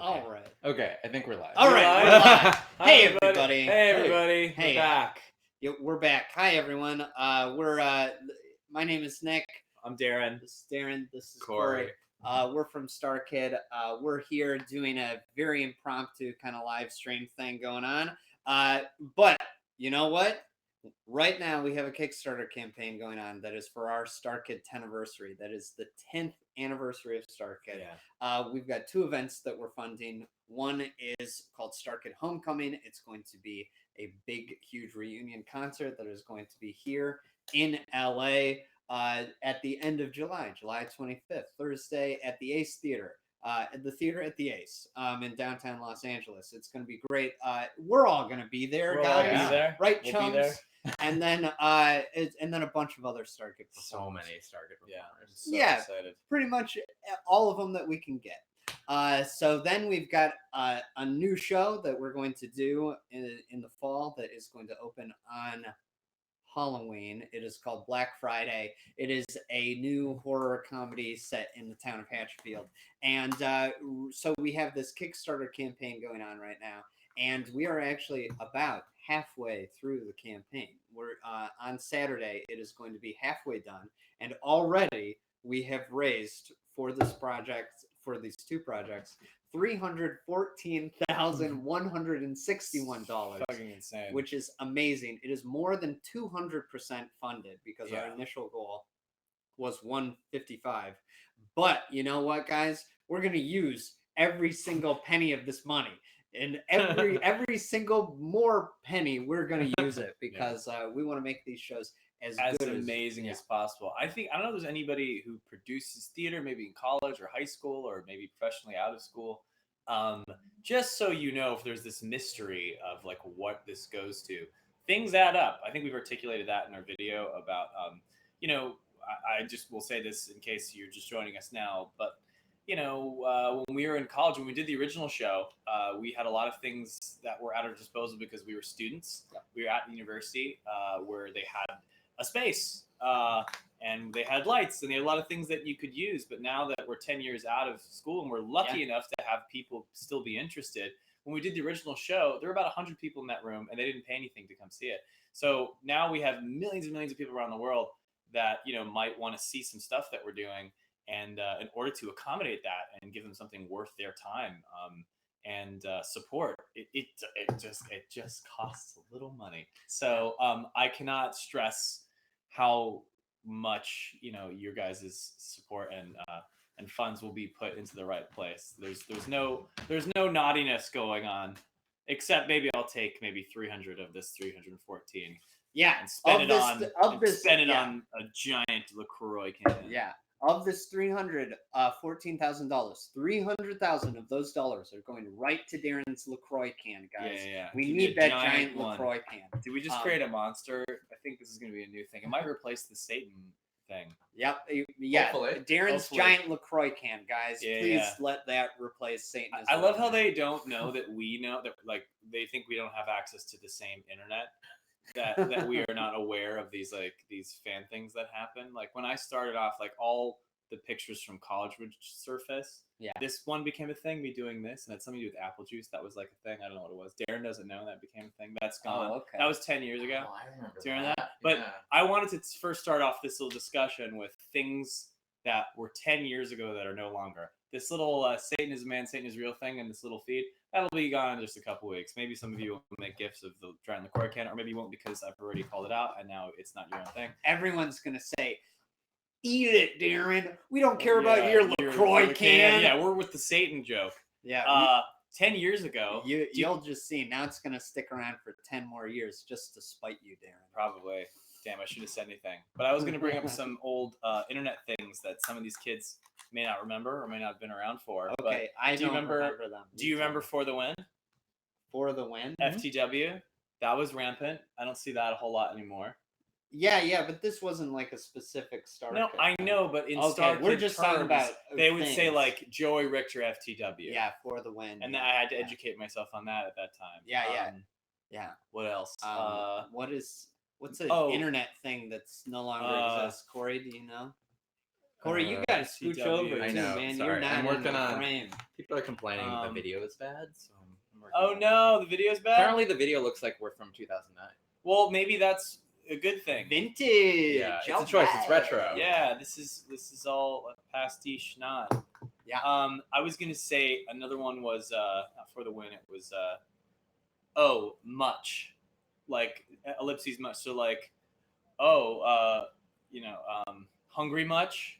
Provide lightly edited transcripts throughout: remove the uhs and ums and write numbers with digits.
All right. Okay, I think we're live. All right. We're live. Hey, everybody. Hey, everybody. Hey. We're back. Yeah, we're back. Hi, everyone. My name is Nick. I'm Darren. This is Darren. This is Corey. We're from Star Kid. We're here doing a very impromptu kind of live stream thing going on. But you know what? Right now we have a Kickstarter campaign going on that is for our Star Kid 10th anniversary. That is the 10th anniversary of Star Kid. Yeah. We've got two events that we're funding. One is called Star Kid Homecoming. It's going to be a big, huge reunion concert that is going to be here in LA at the end of July 25th, Thursday at the Ace Theater. At the theater at the Ace in downtown Los Angeles. It's going to be great. We're all going to be there, We're guys. all be there. Right, We'll chums? be there. And then a bunch of other Star Kid performers. So many Star Kid Yeah. performers. I'm so Yeah. excited. Pretty much all of them that we can get. So then we've got a new show that we're going to do in the fall that is going to open on Halloween. It is called Black Friday. It is a new horror comedy set in the town of Hatchfield. And so we have this Kickstarter campaign going on right now. And we are actually about halfway through the campaign. We're on Saturday, it is going to be halfway done. And already we have raised for this project, for these two projects, $314,161. Fucking insane. Which is amazing. It is more than 200% funded because our initial goal was 155. But you know what, guys? We're going to use every single penny of this money. And every single more penny, we're going to use it because we want to make these shows as good amazing as possible. I don't know if there's anybody who produces theater, maybe in college or high school or maybe professionally out of school. Just so you know, if there's this mystery of like what this goes to, things add up. I think we've articulated that in our video about, I just will say this in case you're just joining us now, but when we were in college, when we did the original show, we had a lot of things that were at our disposal because we were students. Yep. We were at the university where they had a space and they had lights and they had a lot of things that you could use. But now that we're 10 years out of school and we're lucky enough to have people still be interested, when we did the original show, there were about 100 people in that room and they didn't pay anything to come see it. So now we have millions and millions of people around the world that, might want to see some stuff that we're doing. And in order to accommodate that and give them something worth their time and support, it just costs a little money. So I cannot stress how much your guys' support and funds will be put into the right place. There's no naughtiness going on, except maybe I'll take 300 of this 314. Yeah, and spend it on a giant LaCroix can. Yeah. Of this $14,000, $300,000 of those dollars are going right to Darren's LaCroix can, guys. Yeah. We need that giant LaCroix can. Did we just create a monster? I think this is going to be a new thing. It might replace the Satan thing. Yep. Yeah. Hopefully. Darren's giant LaCroix can, guys. Please let that replace Satan. I love how they don't know that we know that, like, they think we don't have access to the same internet. that we are not aware of these fan things that happen. Like when I started off, like all the pictures from college would surface. Yeah. This one became a thing, me doing this, and had something to do with apple juice. That was like a thing. I don't know what it was. Darren doesn't know that became a thing. That's gone. Oh, okay. That was 10 years ago. Oh, I remember Do you remember that? But I wanted to first start off this little discussion with things that were 10 years ago that are no longer. This little Satan is a man, Satan is real thing, and this little feed, that'll be gone in just a couple weeks. Maybe some of you will make gifts of the giant LaCroix can, or maybe you won't because I've already called it out, and now it's not your own thing. Everyone's going to say, eat it, Darren. We don't care about your LaCroix can. Yeah, we're with the Satan joke. Yeah. 10 years ago. You'll just see. Now it's going to stick around for 10 more years just to spite you, Darren. Probably. Damn, I shouldn't have said anything. But I was going to bring up some old internet things that some of these kids may not remember or may not have been around for. Okay, but don't remember them. Do you remember For the Win? For the Win? FTW? That was rampant. I don't see that a whole lot anymore. Yeah, but this wasn't like a specific Star No, Kid I know, but in Star Kid we're just terms, talking about they would say like Joey Richter FTW. Yeah, For the Win. And I had to educate myself on that at that time. Yeah. What else? What's an internet thing that's no longer exists? Corey, do you know? Corey, you gotta scooch CW. over I too, know, man. sorry. You're not I'm working in the on- frame. People are complaining the video is bad, so I'm working Oh on it. no, the video's bad. Apparently, the video looks like we're from 2009. Well, maybe that's a good thing. Vintage. Yeah, it's a choice. It's retro. Yeah, this is all a pastiche nod. Yeah. I was gonna say another one was not for the win. It was much, like ellipses much. So like hungry much.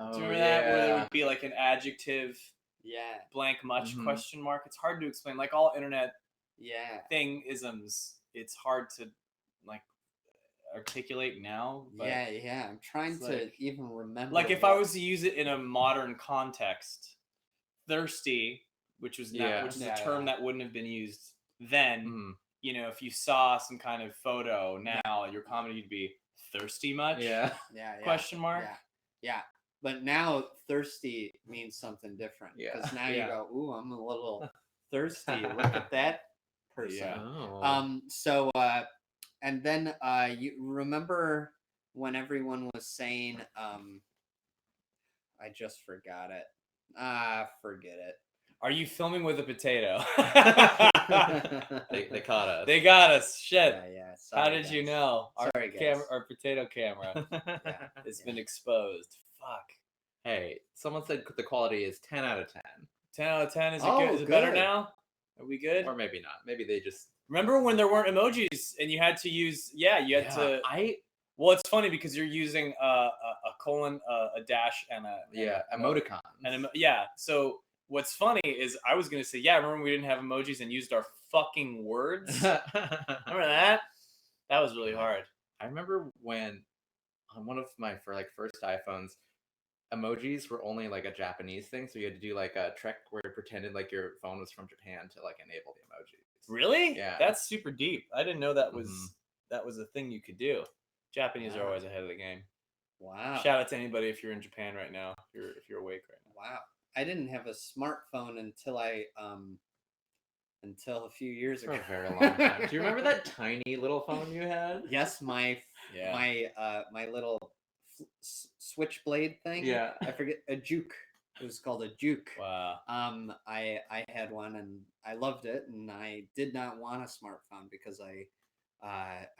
Oh, Do you remember that where there would be like an adjective Yeah. blank much Mhm. question mark? It's hard to explain. Like all internet Yeah. thing isms, it's hard to like articulate now. But Yeah. I'm trying it's to like- even remember. like if I was to use it in a modern context, thirsty, which was Yeah. which is Yeah, a term yeah. that wouldn't have been used then. Mhm. You know, if you saw some kind of photo now, your comedy would be thirsty much? Yeah. Yeah. Question mark. Yeah. But now thirsty means something different. Yeah. Because now Yeah. you go, ooh, I'm a little thirsty. Look at that person. Yeah. Oh. So and then you remember when everyone was saying I just forgot it. Forget it. Are you filming with a potato? They caught us. They got us. Shit. Yeah. How Sorry, did you guys. know? Our Sorry, guys. camera, our potato camera, Yeah. has been exposed. Fuck. Hey, someone said the quality is 10 out of 10. 10 out of 10. Is it Oh, good? Is it better good. now? Are we good? Or maybe not. Maybe they just. Remember when there weren't emojis and you had to use? Yeah, you had to. Well, it's funny because you're using a colon, a dash, and a emoticons. yeah. So what's funny is I was gonna say, yeah. Remember when we didn't have emojis and used our fucking words? Remember that? That was really hard. I remember when on one of my first iPhones, emojis were only like a Japanese thing, so you had to do like a trick where you pretended like your phone was from Japan to like enable the emojis. Really? Yeah. That's super deep. I didn't know that was Mhm. that was a thing you could do. Japanese are Wow. always ahead of the game. Wow. Shout out to anybody if you're in Japan right now. If you're awake right now. Wow. I didn't have a smartphone until until a few years For ago. a very long time. Do you remember that tiny little phone you had? Yes, my little switchblade thing. Yeah. I forget, a juke. It was called a juke. Wow. I had one and I loved it, and I did not want a smartphone because I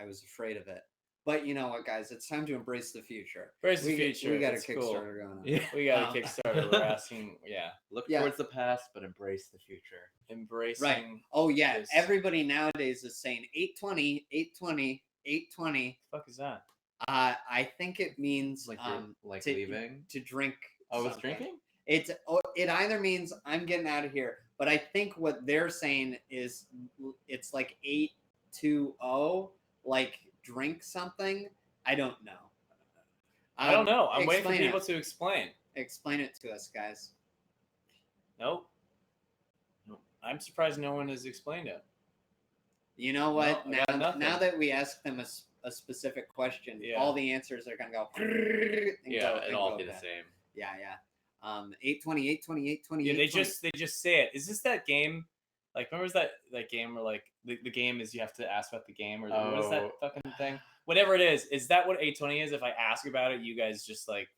was afraid of it. But you know what, guys? It's time to embrace the future. Embrace the future. We got a That's Kickstarter cool. going on. Yeah. We got a Um, Kickstarter. We're asking, Look Yeah. towards the past, but embrace the future. embracing. Oh yeah, this- everybody nowadays is saying 820, 820, 820. What the fuck is that? I think it means Like you're to- leaving. to drink. Oh, it's something. drinking? It either means I'm getting out of here, but I think what they're saying is it's like 820, like drink something. I don't know. I don't know. I'm waiting for explain people it. to explain. Explain it to us, guys. Nope. I'm surprised no one has explained it. You know what? No, I got nothing. now that we ask them a specific question, Yeah. all the answers are gonna go. Yeah, it'll all be the same. Yeah. 820, 820, 820. Yeah, 820. they just say it. Is this that game? Like, remember that game where like the game is you have to ask about the game or what is that Oh. fucking thing? Whatever it is that what 820 is? If I ask about it, you guys just like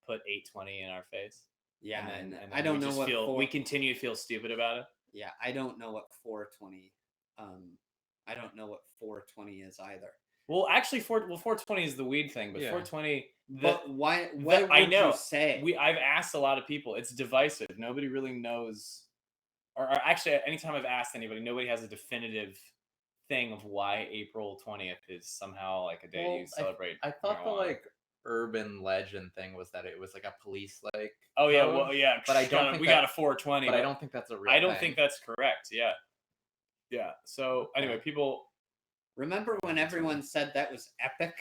put 820 in our face. Yeah, and then I don't we know just what we continue to feel stupid about it. Yeah, I don't know what 420. I don't know what 420 is either. Well, actually, 420 is the weed thing, but Yeah. 420. But why? What would I know. you say? I've asked a lot of people. It's divisive. Nobody really knows. Or actually, anytime I've asked anybody, nobody has a definitive thing of why April 20th is somehow like a day Well, you celebrate. I thought the marijuana. urban legend thing was that it was like a police Oh yeah, code, well yeah, but I don't think we that- got a 420. but I don't think that's a real I don't thing. think that's correct. Yeah. Yeah. So anyway, people. Remember when everyone said that was epic?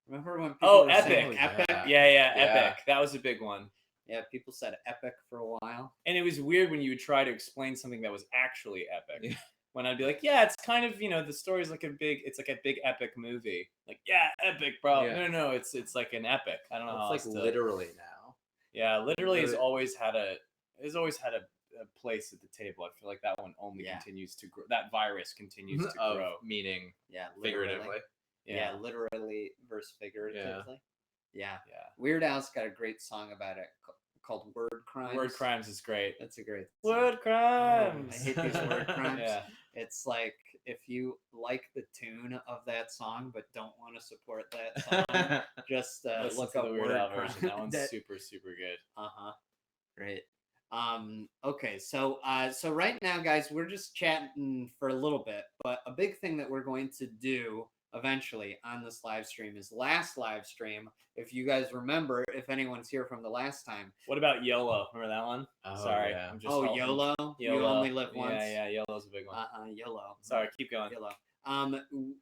Remember when people Oh, were epic. saying Yeah. epic? Yeah, Yeah. epic. That was a big one. Yeah, people said epic for a while. And it was weird when you would try to explain something that was actually epic. Yeah. When I'd be like, yeah, it's kind of, the story's like it's like a big epic movie. Like, yeah, epic, bro. Yeah. No, it's like an epic. I don't know how It's else like to- literally now. Yeah, literally has Literally- always had a place at the table. I feel like that one only Yeah. continues to grow. That virus continues to grow. Meaning Yeah, literally. figuratively. Yeah, literally versus figuratively. Yeah. Yeah. Weird Al's got a great song about it called Word Crimes. Word Crimes is great. That's a great song. Word Crimes. I hate these word crimes. Yeah. It's like if you like the tune of that song but don't want to support that song, just Listen look to up the Weird Word Al Crimes. version. That one's super good. Great. Okay, so right now, guys, we're just chatting for a little bit, but a big thing that we're going to do eventually on this live stream is last live stream. If you guys remember, if anyone's here from the last time. What about YOLO? Remember that one? Oh, Sorry. yeah. I'm just YOLO? You only live once? Yeah, YOLO's a big one. YOLO. Sorry, keep going. YOLO.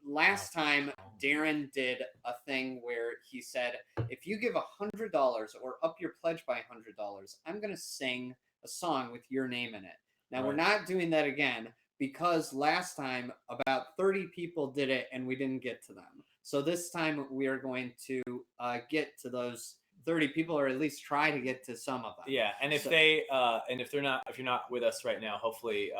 Last time Darren did a thing where he said, if you give $100 or up your pledge by $100, I'm going to sing a song with your name in it. Now, we're not doing that again because last time about 30 people did it and we didn't get to them. So this time we are going to get to those 30 people, or at least try to get to some of them. Yeah, and if you're not with us right now, hopefully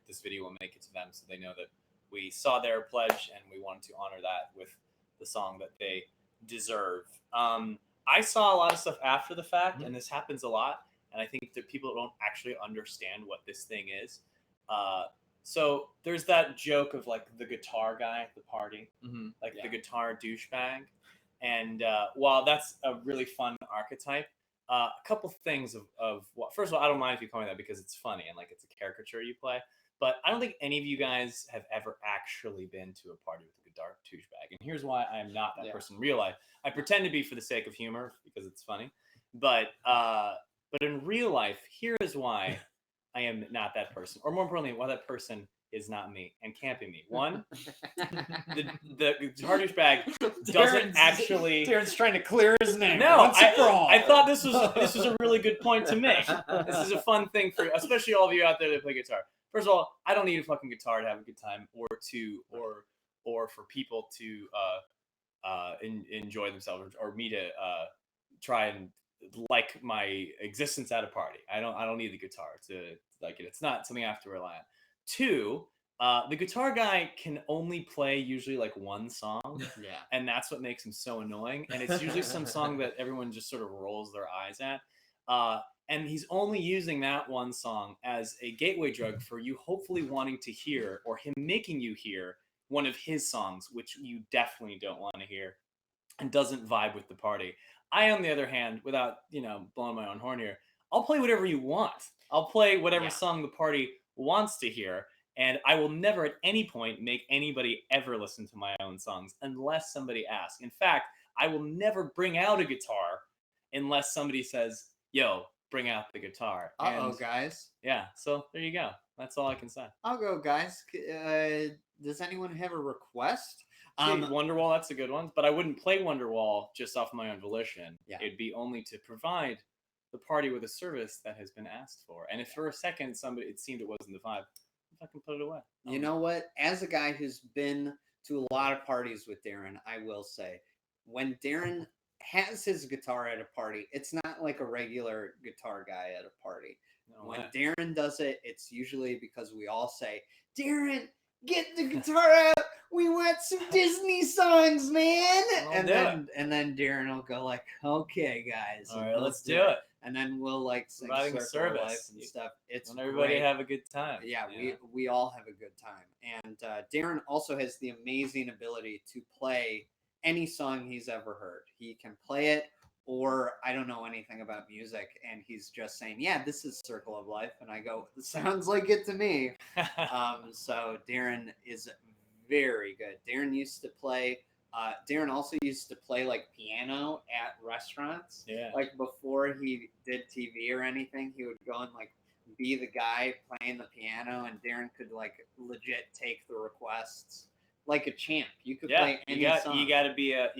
this video will make it to them so they know that we saw their pledge and we wanted to honor that with the song that they deserve. I saw a lot of stuff after the fact, and this happens a lot, and I think that people don't actually understand what this thing is. So there's that joke of like the guitar guy at the party, the guitar douchebag. And while that's a really fun archetype, a couple things of what. First of all, I don't mind if you call me that because it's funny and like it's a caricature you play. But I don't think any of you guys have ever actually been to a party with a guitar douchebag. And here's why I am not that person in real life. I pretend to be for the sake of humor because it's funny. But in real life, here is why I am not that person. Or more importantly, why that person is not me and can't be me. One, the guitar douchebag doesn't actually. Darren's trying to clear his name. No, I thought this was a really good point to make. This is a fun thing for, especially all of you out there that play guitar. First of all, I don't need a fucking guitar to have a good time, or for people to enjoy themselves, or me to try and like my existence at a party. I don't need the guitar to like it. It's not something I have to rely on. Two, the guitar guy can only play usually like one song, and that's what makes him so annoying. And it's usually some song that everyone just sort of rolls their eyes at. And he's only using that one song as a gateway drug for you hopefully wanting to hear, or him making you hear, one of his songs, which you definitely don't want to hear and doesn't vibe with the party. I, on the other hand, without blowing my own horn here, I'll play whatever you want. I'll play whatever song the party wants to hear, and I will never at any point make anybody ever listen to my own songs unless somebody asks. In fact, I will never bring out a guitar unless somebody says, yo, bring out the guitar. Guys. Yeah, so there you go. That's all I can say. I'll go, guys. Does anyone have a request? Wonderwall, that's a good one, but I wouldn't play Wonderwall just off my own volition. Yeah. It'd be only to provide the party with a service that has been asked for. And if for a second it seemed it wasn't the vibe, I can put it away. You know what? As a guy who's been to a lot of parties with Darren, I will say, when Darren has his guitar at a party, it's not like a regular guitar guy at a party. When Darren does it, it's usually because we all say, Darren, get the guitar out. We want some Disney songs, man. And then Darren will go like, okay, guys. All right, let's do it. And then we'll like sing Providing Circle of Life service and stuff. It's when everybody great. have a good time. Yeah, we all have a good time. And Darren also has the amazing ability to play any song he's ever heard. He can play it, or I don't know anything about music, and he's just saying, yeah, this is Circle of Life. And I go, sounds like it to me. So Darren is very good. Darren used to play... Darren also used to play like piano at restaurants. Yeah. Like before he did TV or anything, he would go and like be the guy playing the piano, and Darren could like legit take the requests like a champ. You could play any song. You gotta be a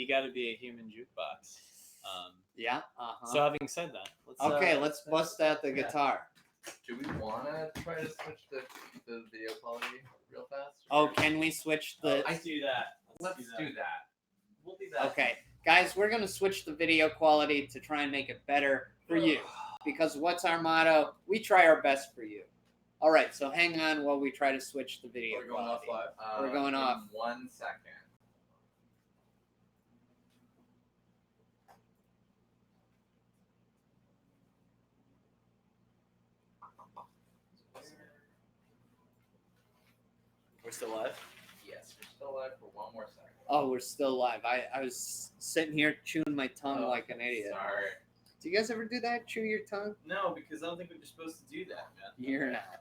human jukebox. So having said that, let's bust out the guitar. Do we want to try to switch the video quality real fast? Oh, can we switch the... Let's do that. Let's do that. We'll do that. Okay, guys, we're going to switch the video quality to try and make it better for you. Because what's our motto? We try our best for you. All right, so hang on while we try to switch the video We're going quality. off live. We're going off. 1 second. We're still live? Yes, we're still live for one more second. Oh, we're still live. I was sitting here chewing my tongue like an idiot. Sorry. Do you guys ever do that? Chew your tongue? No, because I don't think we're supposed to do that, man. You're not.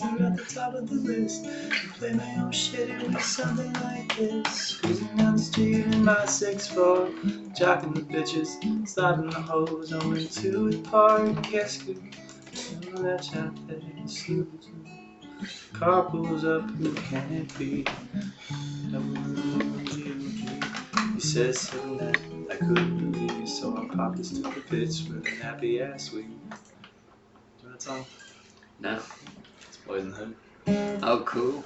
You're at the top of the list. You play my own shit, it was something like this. Cruising down the street in my 6'4", jocking the bitches, sliding the hose over into the park. Qu'est-ce que la chapelle sous car pulls up, who can it be? He says so that I couldn't believe, so our pockets took a pitch with a nappy ass weed. Do you know that song? No. It's Boys in the Hood. Oh, cool.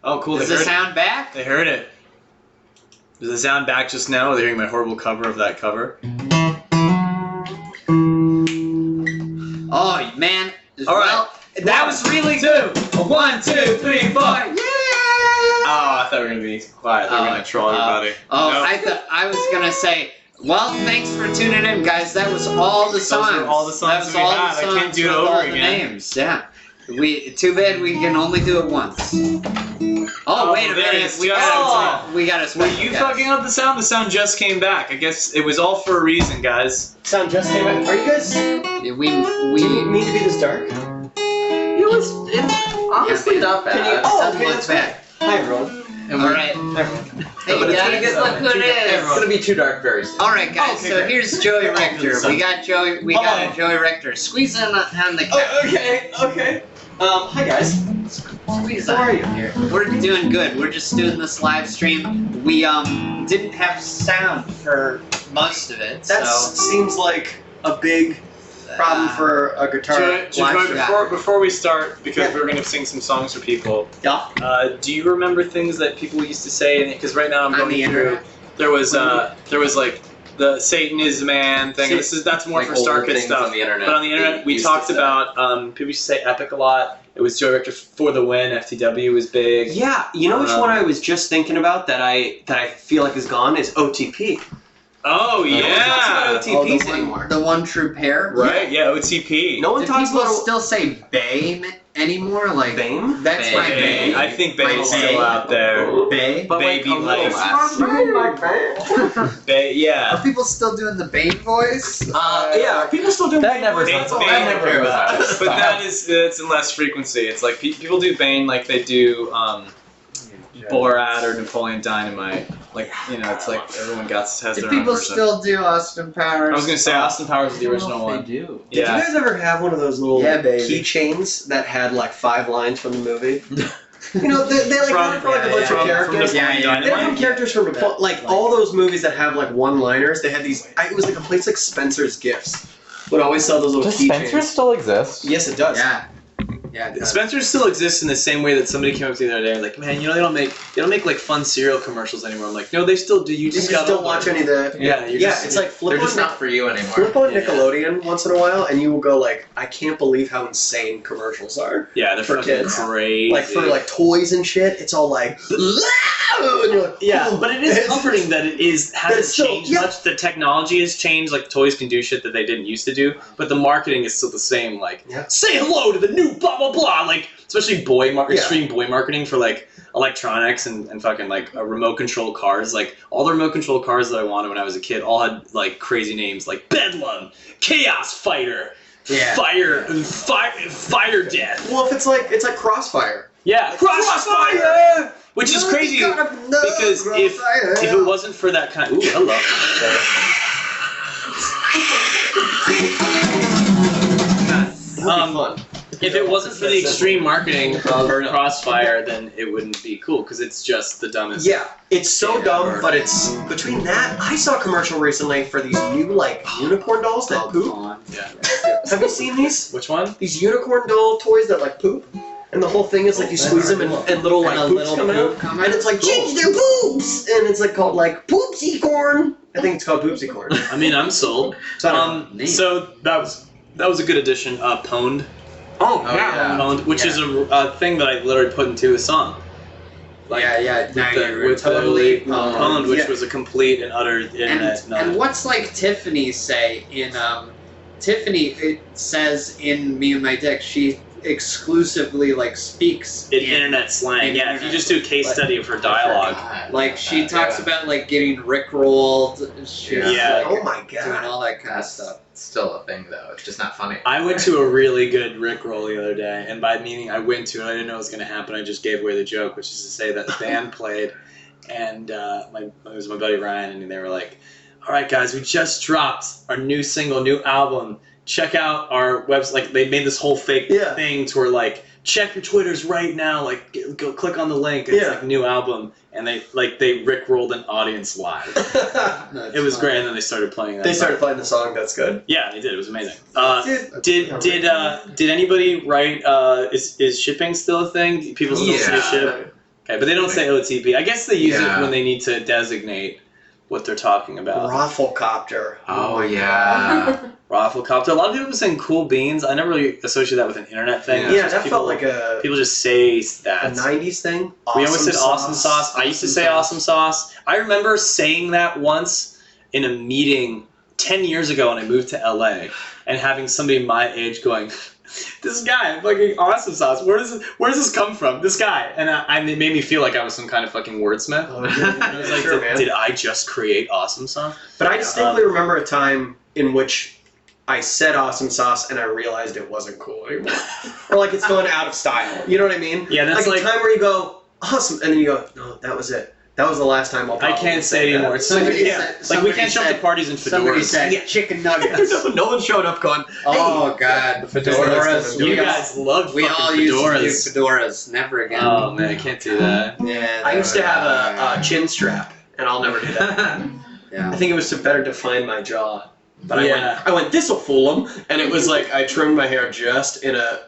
Oh, cool. Does They it heard, sound back? they heard it. Does it sound back just now? They're hearing my horrible cover of that cover. Oh, man. All right. Well, that was really good. 1, 2, 3, 4. Yeah! Oh, I thought we were gonna be quiet. They were gonna troll everybody. Oh, Nope. I thought I was gonna say. Well, thanks for tuning in, guys. That was all the songs. were all the songs That was we all had. the I can't songs do it with over all the again. names. Yeah. Too bad we can only do it once. Oh, wait a there it minute. is. We got a Were special you guest. fucking up the sound? The sound just came back. I guess it was all for a reason, guys. Sound just came out. Are you guys? Do We you mean to be this dark? It was honestly not bad. Can you- Oh, okay, look that's back. Hi everyone. All right. Hi everyone. Hey, But it's guys. gonna get look who it is. It's gonna be too dark very soon. All right, guys. Okay, so great. here's Joey Richter. We got Joey. We got Joey Richter. Squeeze in on the couch. Okay. Hi guys. Squeeze How on are you? here. We're doing good. We're just doing this live stream. We didn't have sound for most of it. That so seems like a big problem for a guitar. Joey, live stream. before we start, because Yeah. we're gonna sing some songs for people. Yeah. Do you remember things that people used to say? Because right now I'm on going the through. internet. There was like the Satan is man thing. That's more for Star Kid stuff. on the internet. But on the internet, we Used talked to say. about people used to say epic a lot. It was Joey Richter for the win. FTW was big. Yeah, you know which one I was just thinking about that I feel like is gone is OTP. Oh No one talks yeah. about OTPs the anymore. The one true pair. Right. Yeah. OTP. No one Do talks people about still say BAME anymore? Like BAME. That's Bae. my Bae. BAME. I think My Bae's still bae. out there. BAE. But Baby like a little life. less. Bae, yeah. Are people still doing the BAME voice? Yeah, are people still doing That never Bane sounds- voice? I never heard that. But it's in less frequency. It's like people do Bane like they do Borat or Napoleon Dynamite. Like it's like everyone has Do their own people version. still do Austin Powers? I was gonna say Austin Powers is the original one. They do. Did you Yeah. guys ever have one of those little Yeah, baby. keychains that had like 5 lines from the movie? You know, they like run for like a bunch of characters. Yeah, yeah. They were from characters from like all those movies that have like one-liners. They had these. It was like a place like Spencer's Gifts would always sell those little Does keychains. Spencer still exist? Yes, it does. Yeah. Yeah. it does. Spencer still exists in the same way that somebody came up to me the other day, like, man, they don't make like fun cereal commercials anymore. I'm like, no, they still do. You You just just gotta don't watch any of the. Yeah, It's like They're flip just on, not for you anymore. flip on Yeah. Nickelodeon once in a while, and you will go like, I can't believe how insane commercials are. Yeah, they're for fucking kids. crazy. Like for like toys and shit, it's all like, and you're like, Yeah, "Oh." but it is comforting that it hasn't it's still- changed yeah. much. The technology has changed. Like toys can do shit that they didn't used to do, but the marketing is still the same. Like, Yeah. say hello to the new blah blah blah. Like, especially Yeah. extreme boy marketing for like electronics and fucking like remote control cars. Like all the remote control cars that I wanted when I was a kid all had like crazy names like Bedlam, Chaos Fighter, Yeah. Fire Death. Well, if it's like Crossfire. Yeah, Crossfire! Which is crazy because if it wasn't for that kind ooh, hello. Fun. If it wasn't for the extreme marketing of Crossfire, then it wouldn't be cool because it's just the dumbest. Yeah, it's so Yeah, dumb, or- but it's between that. I saw a commercial recently for these new like unicorn dolls that poop. Yeah. Have you seen these? Which one? These unicorn doll toys that like poop, and the whole thing is like you squeeze them and little like And a poops little come out, poop come and out? it's like Cool. change their poops, and it's like called like poopsy corn. I think it's called poopsy corn. I mean, I'm sold. Neat. So that was a good addition. Pwned. Oh yeah. Pwned, which is a thing that I literally put into a song. Like, yeah. Now you're with totally the Pwned, which Yeah. was a complete and utter internet nut. And what's like Tiffany say in Tiffany, it says in Me and My Dick, she exclusively like speaks in internet slang. Yeah, if you just do a case study of her dialogue. Like she talks about like getting rickrolled. Yeah. Like, oh my doing god. all that kind of That's stuff. still a thing though. It's just not funny. I went to a really good Rickroll the other day, and by meaning I went to, and I didn't know it was going to happen. I just gave away the joke, which is to say that the band played, and it was my buddy Ryan, and they were like, "All right, guys, we just dropped our new single, new album. Check out our website." Like they made this whole fake thing to where like, check your Twitters right now. Like go click on the link. It's like new album, and they Rickrolled an audience live. It was great, and then they started playing that. They song. started playing the song. That's good. Yeah, they did. It was amazing. Did anybody write? Is shipping still a thing? People still say ship. Okay, but they don't say OTP. I guess they use it when they need to designate what they're talking about. Rafflecopter. Oh yeah. Rafflecopter. A lot of people have been saying cool beans. I never really associated that with an internet thing. Yeah, that felt like a people just say that. a 90s thing. We always said awesome sauce. I used to say awesome sauce. I remember saying that once in a meeting 10 years ago when I moved to LA and having somebody my age going, this guy, fucking awesome sauce. Where does this come from? This guy. And it made me feel like I was some kind of fucking wordsmith. Oh, I was like, did I just create awesome sauce? But I distinctly remember a time in which I said awesome sauce and I realized it wasn't cool anymore. Or like it's gone out of style. You know what I mean? Yeah, that's like a time where you go, awesome, and then you go, no, that was it. That was the last time I'll probably I can't say it anymore. It's like, we can't show up to parties in fedoras. Somebody said chicken nuggets. no one showed up going, Oh god, fedoras. You guys love We fucking all fedoras. used to do fedoras. Never again. Oh man, I can't do that. Yeah. I used to have a chin strap, and I'll never do that. Yeah. I think it was to better define my jaw. But Yeah. I went, this'll fool them. And it was like, I trimmed my hair just in a...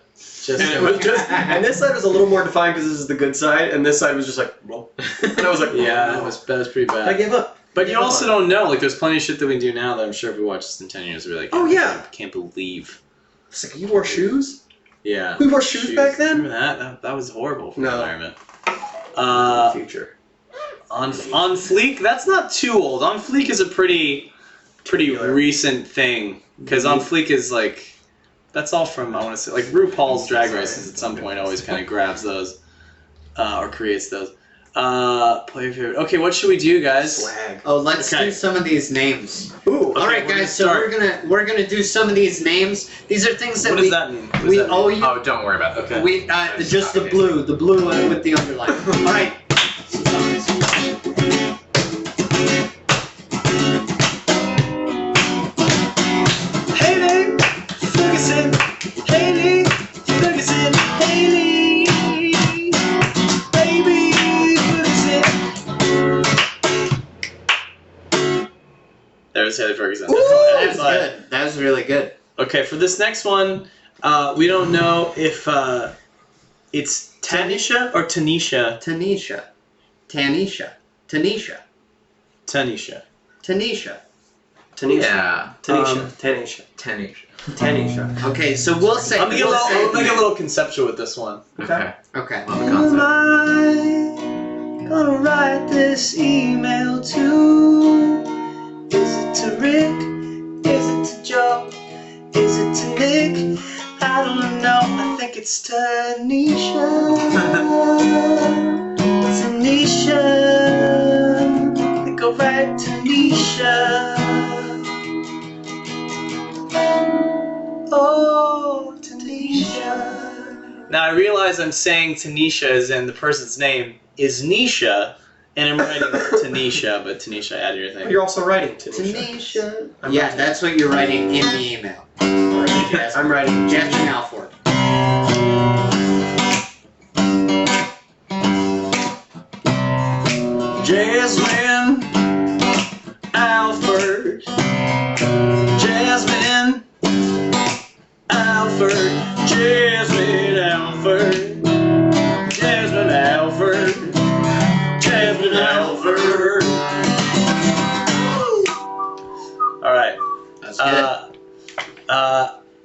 and it was just, and this side was a little more defined because this is the good side, and this side was just like, whoa. And I was like, Yeah, that was pretty bad. I gave up. But you also don't know. Like, there's plenty of shit that we do now that I'm sure if we watch this in 10 years, we'll be like, Oh, yeah. I can't believe. It's like, you wore shoes? Yeah. We wore shoes back then? Remember that was horrible for the No. environment. Future. On Fleek, that's not too old. On Fleek is a pretty recent thing. Because On Fleek is like, that's all from, I want to say, like RuPaul's Drag Races at some point always kind of grabs those, or creates those. Play your favorite. Okay, what should we do, guys? Swag. Oh, let's Okay. do some of these names. Ooh. All right, we're guys. So gonna we're gonna do some of these names. These are things that What we does that mean? What does we that mean? owe you. Oh, don't worry about that. Okay. We just the blue one with the underline. All right. Haley Ferguson, Haley Ferguson, Haley, baby Ferguson. There's Haley Ferguson. That's good. That was really good. Okay, for this next one, we don't know if it's Tanisha or Tanisha. Tanisha. Tanisha. Tanisha. Tanisha. Yeah. Tanisha. Tanisha. Okay, so we'll say. I'm gonna get a little conceptual with this one. Okay. Okay. Love the Who am concept. I gonna write this email to? Is it to Rick? Is it to Joe? Is it to Nick? I don't know. I think it's Tanisha. Tanisha. I think I'll write Tanisha. Oh, Tanisha. Now I realize I'm saying Tanisha as in the person's name is Nisha, and I'm writing Tanisha, but Tanisha, add your thing. You're also writing Tanisha. Tanisha. I'm Yeah, writing. that's what you're writing in the email. I'm writing Jasmine Alford. Jasmine Alford. Jasmine Alford. Jasmine Alford. Jasmine Alford. Jasmine Alford. All right. That's good.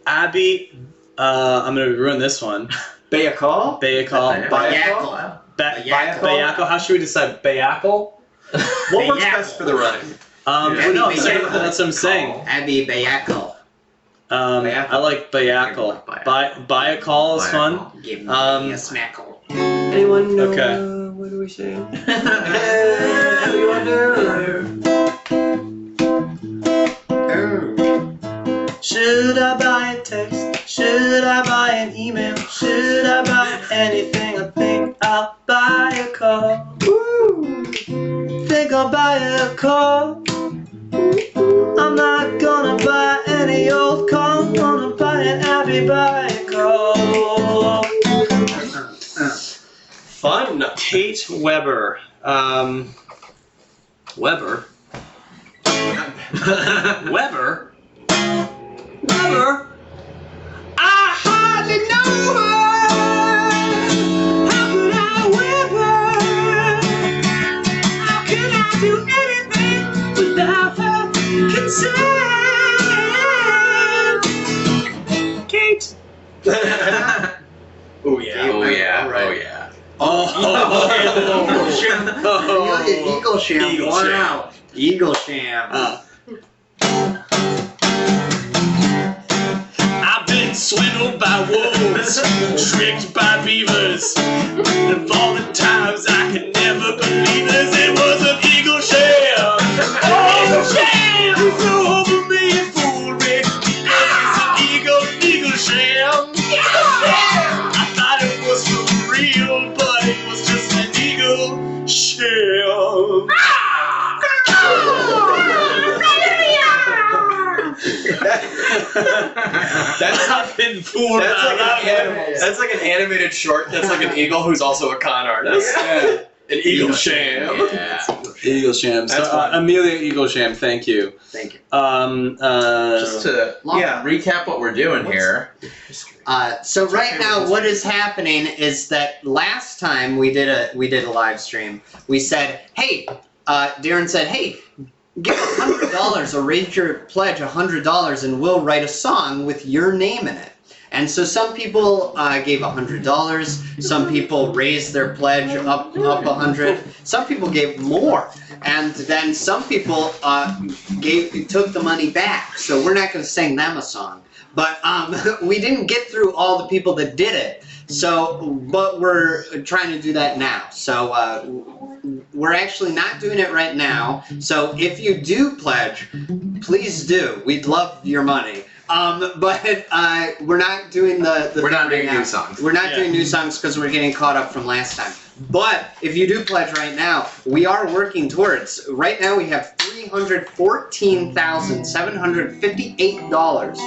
Abby, I'm gonna ruin this one. Bayakal? Bayakal. Bayakal. Bayakal. How should we decide? Bayakal? What works best for the running? Well, no, I'm saying, that's what I'm saying. Abby Bayakal. I like Bayakal. Bayakal is fun. Give me Um, a smackle. Anyone know? Okay. What do we say? Anyone know? Should I buy a text? Should I buy an email? Should I buy anything? I think I'll buy a car. Woo! Think I'll buy a car. I'm not gonna buy any old car. I'm gonna buy an Abbey bike car. Fun. Kate Weber. Weber? Weber? Weber? I hardly know her. How could I Weber? How can I do anything without her consent? Kate. Oh yeah. Oh yeah. All right. Oh yeah. Eagle Sham. Eagle One Sham. out. Eagle Sham. I've been swindled by wolves, tricked by beavers, and of all the times I can never believe this, it was an eagle sham. Eagle sham! You flew over me and fooled me. It's an eagle sham. I thought it was for real, but it was just an eagle sham. That's not been fooled. That's like an animated short that's like an eagle who's also a con artist. Yeah. An eagle sham. Yeah. Eagle Sham. So, That's fun. Amelia Eagle Sham, thank you. Thank you. Just to Yeah. recap what we're doing here. So right now, what is happening is that last time we did a live stream, we said, hey, Darren said, hey, give $100 or raise your pledge $100 and we'll write a song with your name in it. And so some people gave $100, some people raised their pledge up 100, some people gave more, and then some people took the money back. So we're not going to sing them a song, but we didn't get through all the people that did it. So, but we're trying to do that now. So we're actually not doing it right now. So if you do pledge, please do. We'd love your money. But we're not doing the We're not thing doing right now. new songs. We're not doing new songs because we're getting caught up from last time. But if you do pledge right now, we are working towards. Right now we have $314,758.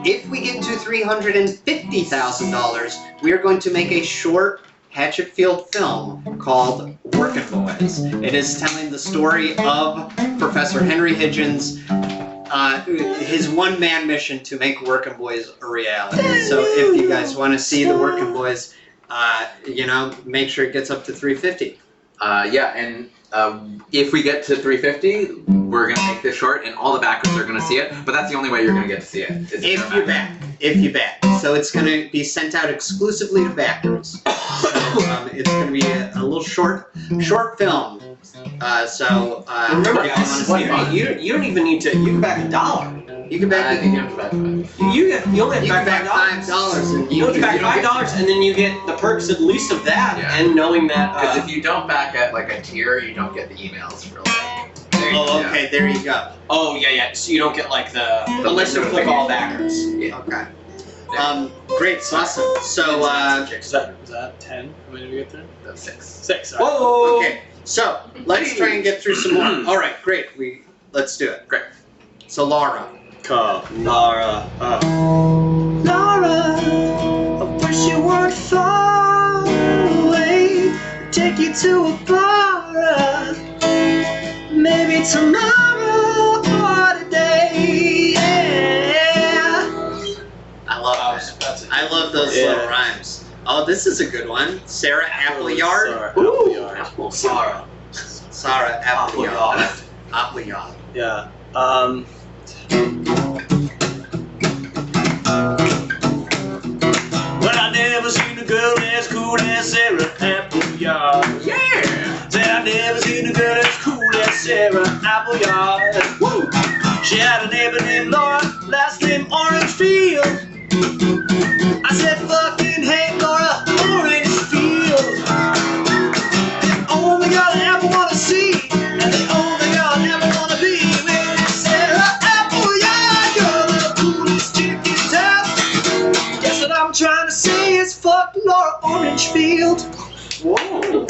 If we get to $350,000, we are going to make a short Hatchetfield film called Workin' Boys. It is telling the story of Professor Henry Hitchens' his one-man mission to make Workin' Boys a reality. So if you guys want to see the Workin' Boys, make sure it gets up to 350. Yeah, and if we get to 350, we're gonna make this short, and all the backers are gonna see it. But that's the only way you're gonna get to see it. Is If you back. So it's going to be sent out exclusively to backers. So it's going to be a little short film. Remember, if guys, you want to see it, you don't even need to. You can back $1. you can I back. think you have to back $5. You only have You to can back back $5, and You only you back don't get- $5, and then you get the perks at least of that, Yeah. and knowing that. Because if you don't back at like a tier, you don't get the emails for like. Oh, okay. There you go. Oh yeah. So you don't get like the unless you click all backers. Yeah. Okay. Great. Awesome. So. Is that 10? How many did we get through? That's 6. 6. All right. Whoa! Okay. So let's try and get through some more. All right. Great. Let's do it. Great. So Laura. Laura. Laura, I wish you weren't far away. Take you to a bar, maybe tomorrow or today. Yeah. I love that. I love those little rhymes. Oh, this is a good one. Sarah Appleyard. Sarah. Sarah Appleyard. Appleyard. Yeah. Well, I never seen a girl as cool as Sarah Appleyard. Yeah. Said I never seen a girl as cool as Sarah Appleyard. Woo! She had a neighbor named Laura, last name Orange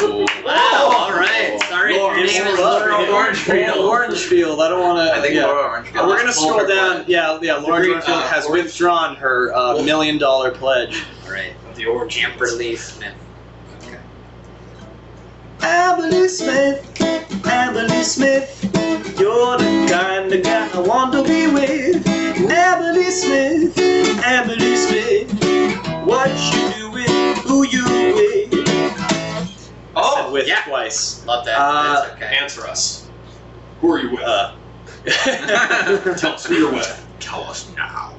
Wow, all right. Sorry, your name is Laura Orangefield. Orangefield. I don't want to. I think Laura Orangefield. We're gonna scroll down. Yeah. Laura Orangefield has withdrawn her $1 million pledge. All right. The orange Amberly Smith. Amberly Smith, you're the kind of guy I want to be with. Amberly Smith, what you doing? Who you with? I said with twice. Love that. That's okay. Answer us. Who are you with? Tell us who you're with. Tell us now.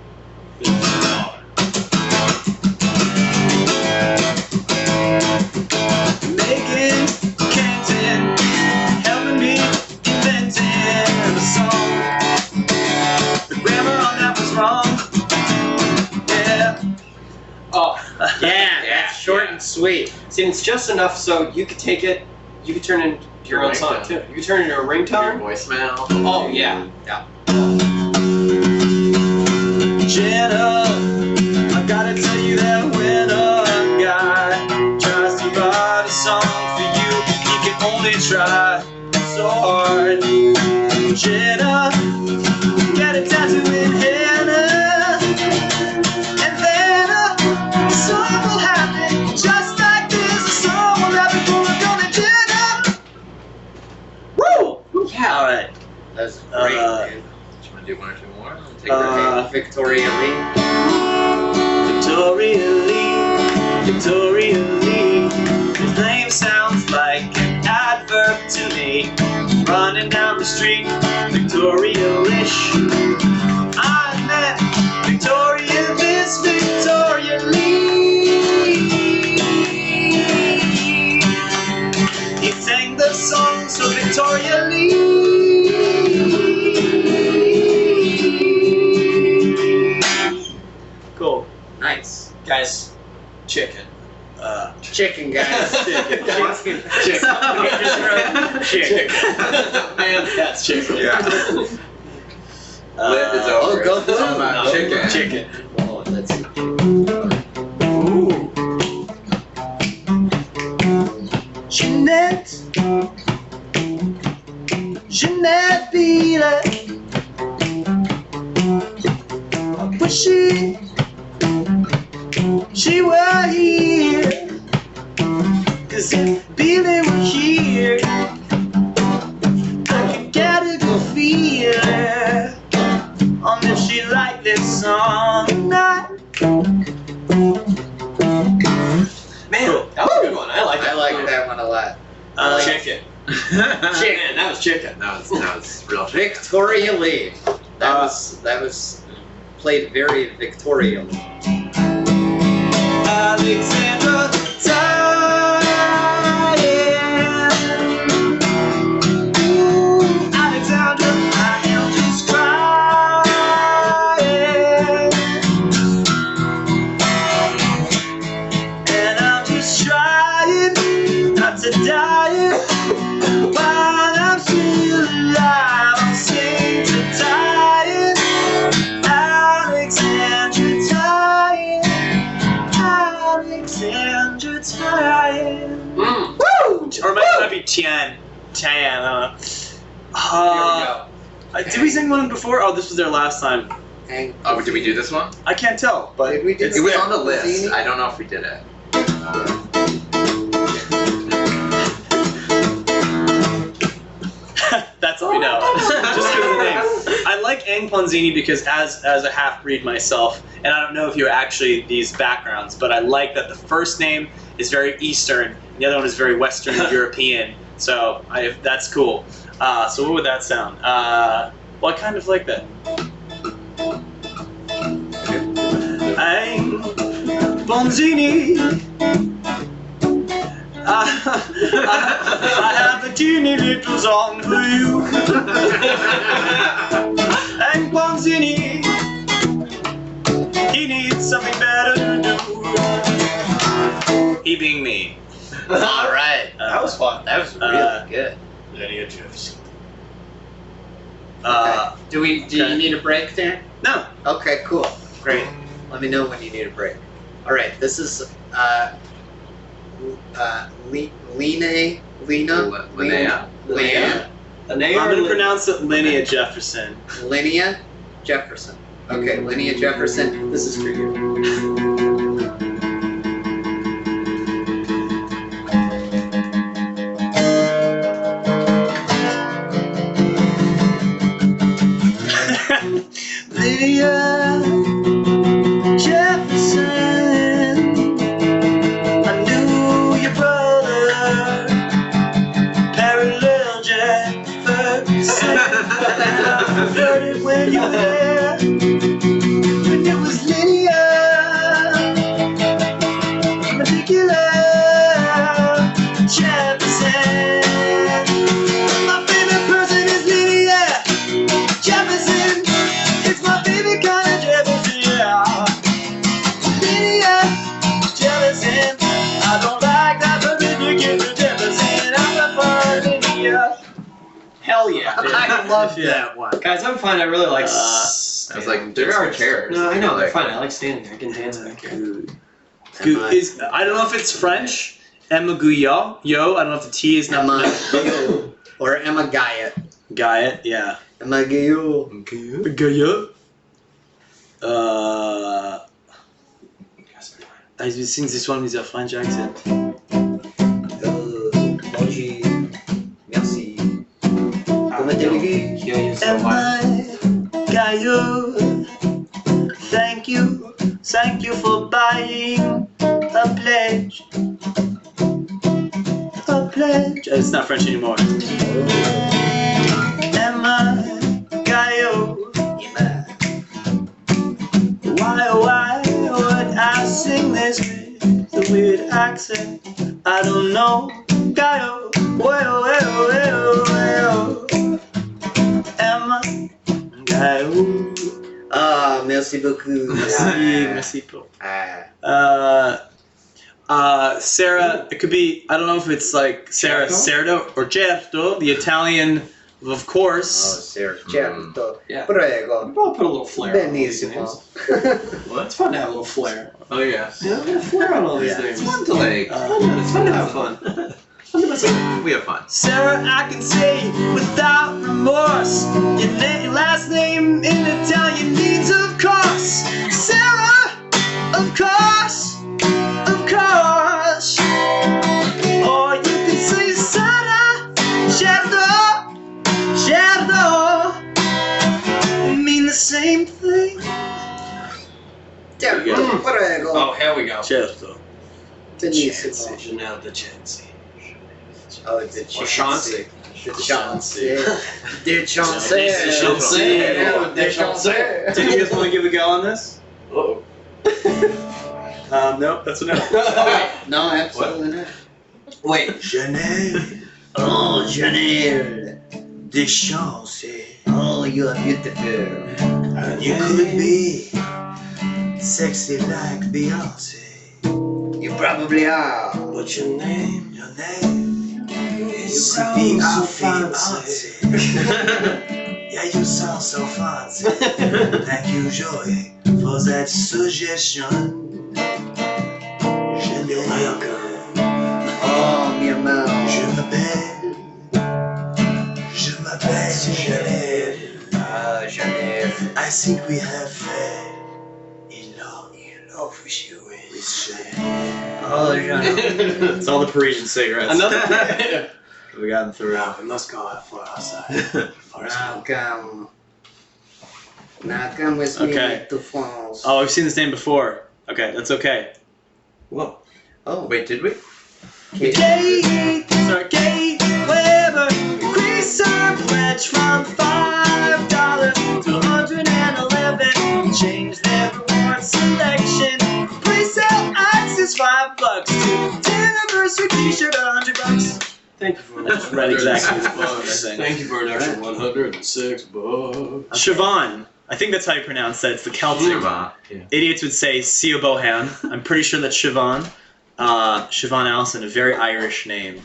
Megan Canton, helping me inventing a song. The grammar on that was wrong. Yeah. Oh, Yeah, that's short and sweet. See, it's just enough so you could take it, you could turn it into your own song too. You could turn it into a Your ringtone. voicemail. Oh yeah. Jenna, I've gotta tell you that when a guy tries to write a song for you, he can only try so hard. Jenna, get a tattoo in henna, and then a song will happen just like this. A song will happen for a girl named Jenna. Woo! Yeah. All right. That's great, dude. Do you want to do one or two more? Take your pick. Victoria Lee. Victoria Lee. His name sounds like an adverb to me. Running down the street, Victoria-ish. I met Victoria, Miss Victoria Lee. He sang the song, so Victoria Lee. Cool. Nice. Guys, chicken. Chicken, guys. Chicken. chicken. Man, that's chicken. Yeah. Lit is over. go It's all about chicken. Chicken. Oh, that's Ooh. Jeanette Beeler. I wish she were here. 'Cause if Beeler were here, I could get a good feeling on if she liked this song or not. Man, that was a good one. I like that. I like that one a lot. Chicken. Chicken. Man, that was chicken. That was real chicken. Victoria Lee. That was played very Victorially. Alexandra Diane. Ooh, Alexandra, I am just crying. And I'm just trying not to die. While I'm still alive, I'll sing to dying. Alexandra Diane. Alexandra Diane. Woo! Or it might be Tian. Tian. Did we sing one before? Oh, this was their last time. Oh, did we do this one? I can't tell, but Did we do it's It was there. on the list. I don't know if we did it. That's all we know. Just for the name. I like Ang Ponzini because as a half-breed myself, and I don't know if you're actually these backgrounds, but I like that the first name is very Eastern, and the other one is very Western European. So that's cool. So what would that sound? Well, I kind of like that. Ang Ponzini. I have a teeny little song for you. And Ponzini, he needs something better to do. He being me. All right. That was fun. That was really good. Lydia Jeffs. Do you need a break, Dan? No. Okay, cool. Great. Let me know when you need a break. All right, this is Lena. Linnea. I'm gonna pronounce it Linnea Jefferson. Linnea Jefferson. Okay, Linnea Jefferson. This is for you. Lydia Jefferson, I knew your brother, Parallel Jefferson. I heard it when you were there, when it was Lydia, particular Jefferson. My favorite person is Lydia Jefferson. It's my favorite kind of Jefferson, yeah. Lydia Jefferson. I don't like that particular Jefferson. I prefer Lydia. Hell yeah. I love that one. Guys, I'm fine. I really like. I was like, there are chairs. No, I know. They're Like, fine. I like standing. I can dance back here. I don't know if it's French. Emma Guyot. Yo, I don't know if the T is not Emma Guyot. Or Emma Guyot. Guyot, yeah. Emma Guyot. Guyot. I sing this one with a French accent. Bonjour. Merci. Comment allez-vous? Emma Guyot. Thank you for buying a pledge. A pledge. It's not French anymore. Emma Guyot. Why would I sing this with a weird accent? I don't know. Guyot. Well. Emma Guyot. Ah, merci beaucoup. Merci beaucoup. Sarah, it could be, I don't know if it's like Sarah Certo or Certo, the Italian, of course. Sarah, certo. Yeah. Prego. We'll put a little flair on all these Benissimo. names. Well, it's fun to have a little flair. Oh yeah. Yeah, we have flair on all these Yeah. names. It's fun to like. It's fun to have fun. We have fun. Sarah, I can say without remorse, your last name in Italian means of course. Sarah, of course. Or you can say Sarah, certo, mean the same thing. Certo, prego. Oh, here we go. Certo. Benissimo. Janelle DeChancy. Oh, the Or Chauncey. The Chauncey. The Chauncey. Chauncey. Do you guys want to give a go on this? Uh-oh. Nope, that's a no. No, absolutely not. Wait. Janelle Oh, Janelle. DeChancy. Oh, you are beautiful. You could be sexy like Beyonce. You probably are. But your name is Beyonce. Yeah, you sound so fancy. Thank you, Joey, for that suggestion. Oh, mi amor. Je m'appelle Janelle. Ah, Janelle. I think we have in love with you, with Janelle. Oh, Janelle. It's all the Parisian cigarettes. Another. We got them through. Now we must go out for outside. Now come with me Okay. to France. Oh, I've seen this name before. Okay, that's okay. Whoa. Oh, Wait, did we? Kate. Kate Weber increased her pledge from $5 to $111. Changed their reward selection. Pre-sale access $5 to anniversary T-shirt $100. Thank you for an extra Right, exactly. $106. Thank you for an extra $106. Siobhan. I think that's how you pronounce that. It's the Celtic. Yeah. Idiots would say Sia Bohan. I'm pretty sure that's Siobhan. Siobhan Allison, a very Irish name.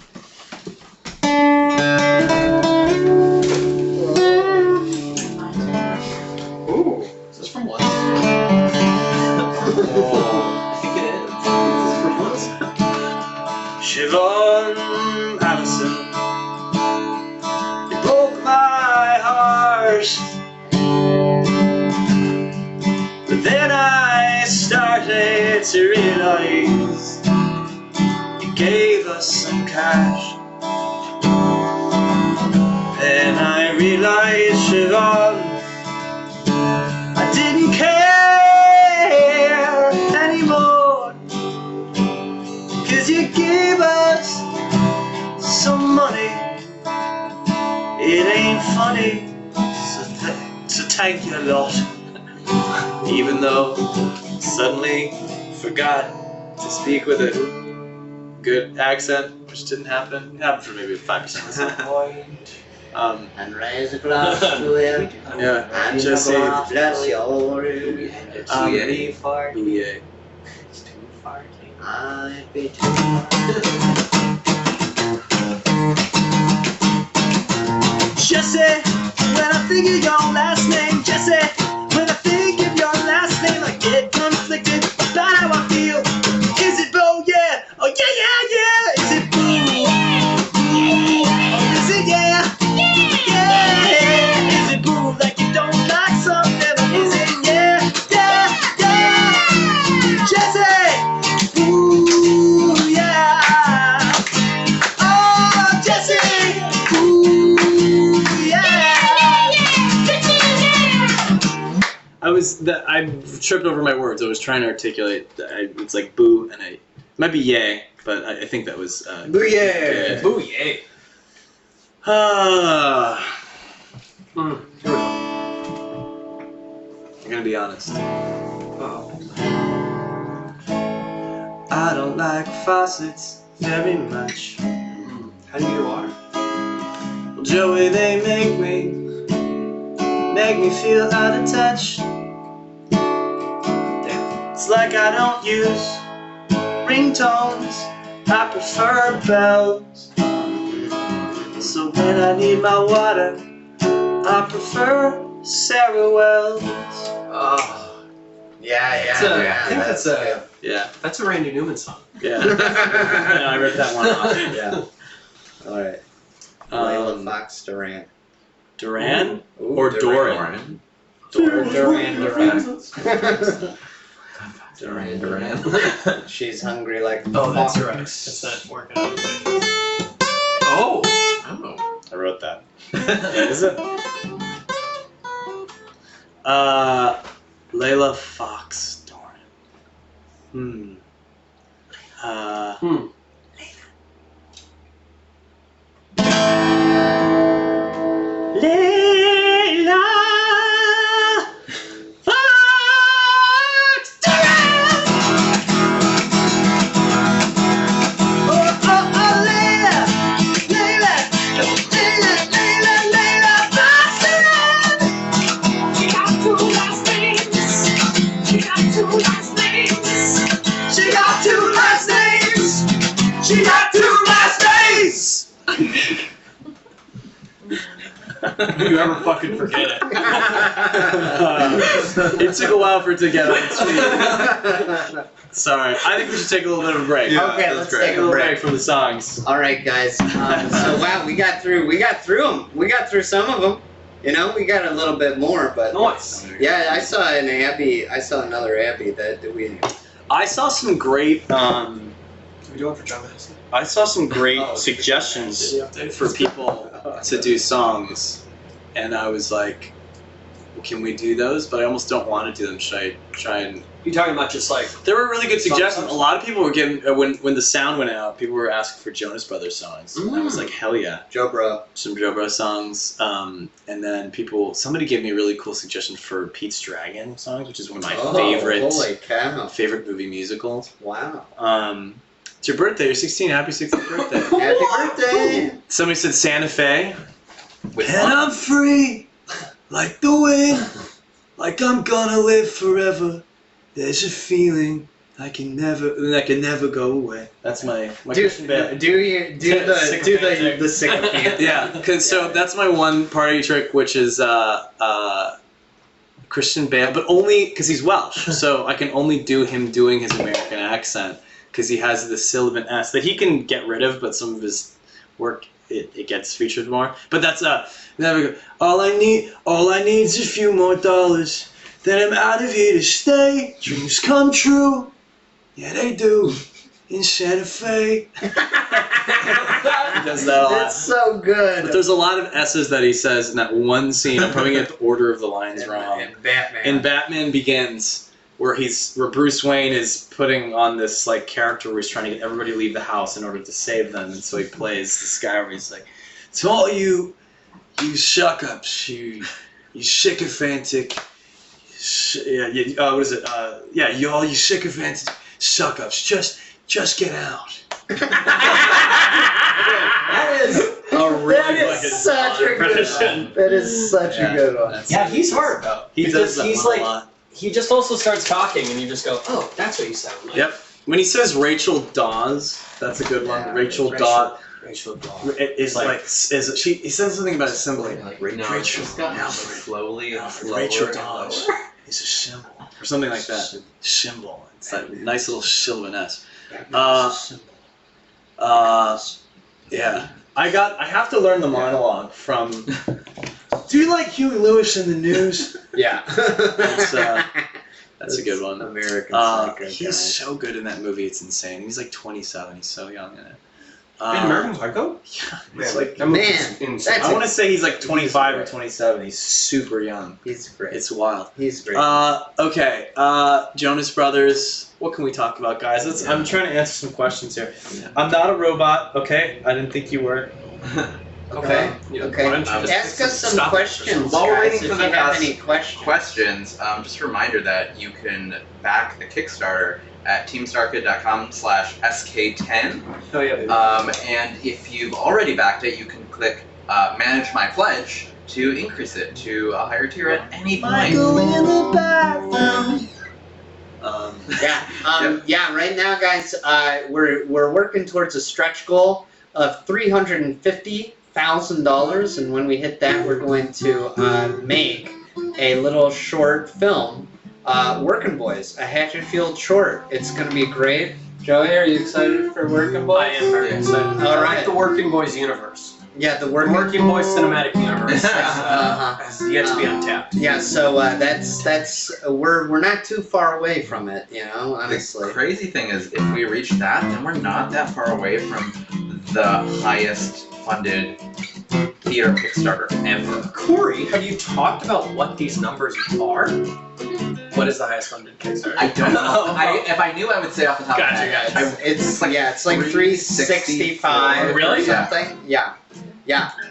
Ooh. Is this from London? I think it is. Is this from London? Allison. You broke my heart. But then I started to realize you gave us some cash. Then I realized, Siobhan, I didn't care anymore. 'Cause you gave us some money. It ain't funny, so thank you a lot. Even though suddenly forgot to speak with a good accent, which didn't happen. It happened for maybe 5% of the time. And raise a glass to him. Yeah, And Jesse. bless your It's really far. Yeah. It's too far. I'd be too Jesse, when I think of your last name, Jesse, when I think of your last name, I get conflicted about how I feel. Is it Bo? Yeah. Oh yeah, yeah, yeah. Is it Boo? Or is it yeah? Yeah. Is it Boo? Like you don't like something? Or is it yeah, yeah, yeah? Jesse. Ooh yeah. Oh Jesse. Ooh yeah. I tripped over my words. I was trying to articulate. It's like boo, and it might be yay, but I think that was Booyah! yeah. Booyah. I'm gonna be honest. I don't like faucets very much. How do you get water? Well, Joey, they make me feel out of touch. It's like I don't use ringtones, I prefer bells. So when I need my water, I prefer Sarah Wells. Oh. Yeah. I think that's a Randy Newman song. Yeah. I ripped that one off. Yeah. Alright. Layla Fox Durant. Duran? Ooh, Or Duran. Doran? Duran. Duran. She's hungry like Oh, that's fox. right. It's that working out thing. Oh! I wrote that. Is it? Layla Fox Doran. Layla Fox Doran. Oh, Layla, Layla Fox Doran. She got two last names. She got two last names. She got two last names. She got two last names. You ever fucking forget it? It took a while for it to get on its feet. Sorry. I think we should take a little bit of a break. Yeah, okay, let's take a break from the songs. All right, guys. So wow, we got through them. We got through some of them. You know, we got a little bit more, but Nice. yeah, I saw an Abby. I saw another Abby that we. I saw some great. Are we doing for John Madison? I saw some great Oh, suggestions Did you update? for people to do songs, and I was like, well, "Can we do those?" But I almost don't want to do them. Should I try and? You talking about just like There were really good suggestions. songs? A lot of people were giving when the sound went out. People were asking for Jonas Brothers songs. And I was like, "Hell yeah!" Joe Bro. Some Joe Bro songs. And then somebody gave me a really cool suggestion for Pete's Dragon songs, which is one of my Holy cow! favorite movie musicals. Wow. It's your birthday. You're 16. Happy 16th birthday. Happy birthday! Somebody said Santa Fe. And I'm free, like the wind, like I'm gonna live forever. There's a feeling I can never go away. That's my Christian band. Do the sycophant. Yeah, so that's my one party trick, which is Christian band, but only because he's Welsh, so I can only do him doing his American accent. because he has the sibilant S that he can get rid of, but some of his work it gets featured more. But that's never go. All I need is a few more dollars. Then I'm out of here to stay. Dreams come true. Yeah, they do. In Santa Fe. He does that a lot. It's so good. But there's a lot of S's that he says in that one scene. I'm probably getting the order of the lines wrong. And Batman. In Batman Begins, where Bruce Wayne is putting on this like character where he's trying to get everybody to leave the house in order to save them, and so he plays this guy where he's like, "To all you suck-ups, you sycophantic, what is it? You all you sycophantic suck-ups, just get out." That is such a good one. That is such a good one. Yeah, he's hard. He does that he's one like, a lot. he just also starts talking, and you just go, oh, that's what you sound like. Yep. When he says Rachel Dawes, that's a good one. Yeah, Rachel Dawes. Rachel Dawes. He says something about a symbol. Like Rachel, slowly and slower. Rachel Dawes is a symbol, or something like that. Symbol. It's that nice little sibilant S. Yeah. I have to learn the monologue from. Do you like Huey Lewis in the news? Yeah. That's a good one. American Psycho. He's so good in that movie. It's insane. He's like 27. He's so young in it. American Psycho? Yeah. It's like, Man, I want to say he's like 25 or 27. He's super young. He's great. It's wild. He's great. Okay. Jonas Brothers. What can we talk about, guys? I'm trying to answer some questions here. I'm not a robot. Okay. I didn't think you were. Okay. Okay. Ask us some questions. While we're guys, waiting for if them you to have ask any questions. just a reminder that you can back the Kickstarter at teamstarkid.com/SK10. Oh, yeah. And if you've already backed it, you can click Manage My Pledge to increase it to a higher tier at any point. Yeah. Right now, guys, we're working towards a stretch goal of $350,000, and when we hit that, we're going to make a little short film, Working Boys, a Hatchetfield short. It's gonna be great. Joey, are you excited for Working Boys? I am very excited. All I right. like the Working Boys universe. Yeah, the The Working Boys cinematic universe Uh-huh. has yet to be untapped. Yeah, so that's we're not too far away from it, honestly. The crazy thing is, if we reach that, then we're not that far away from the highest funded theater Kickstarter ever. Corey, have you talked about what these numbers are? What is the highest funded Kickstarter? I don't know. If I knew, I would say off the top of my head. Gotcha. It's like 365 Really? or something. Yeah.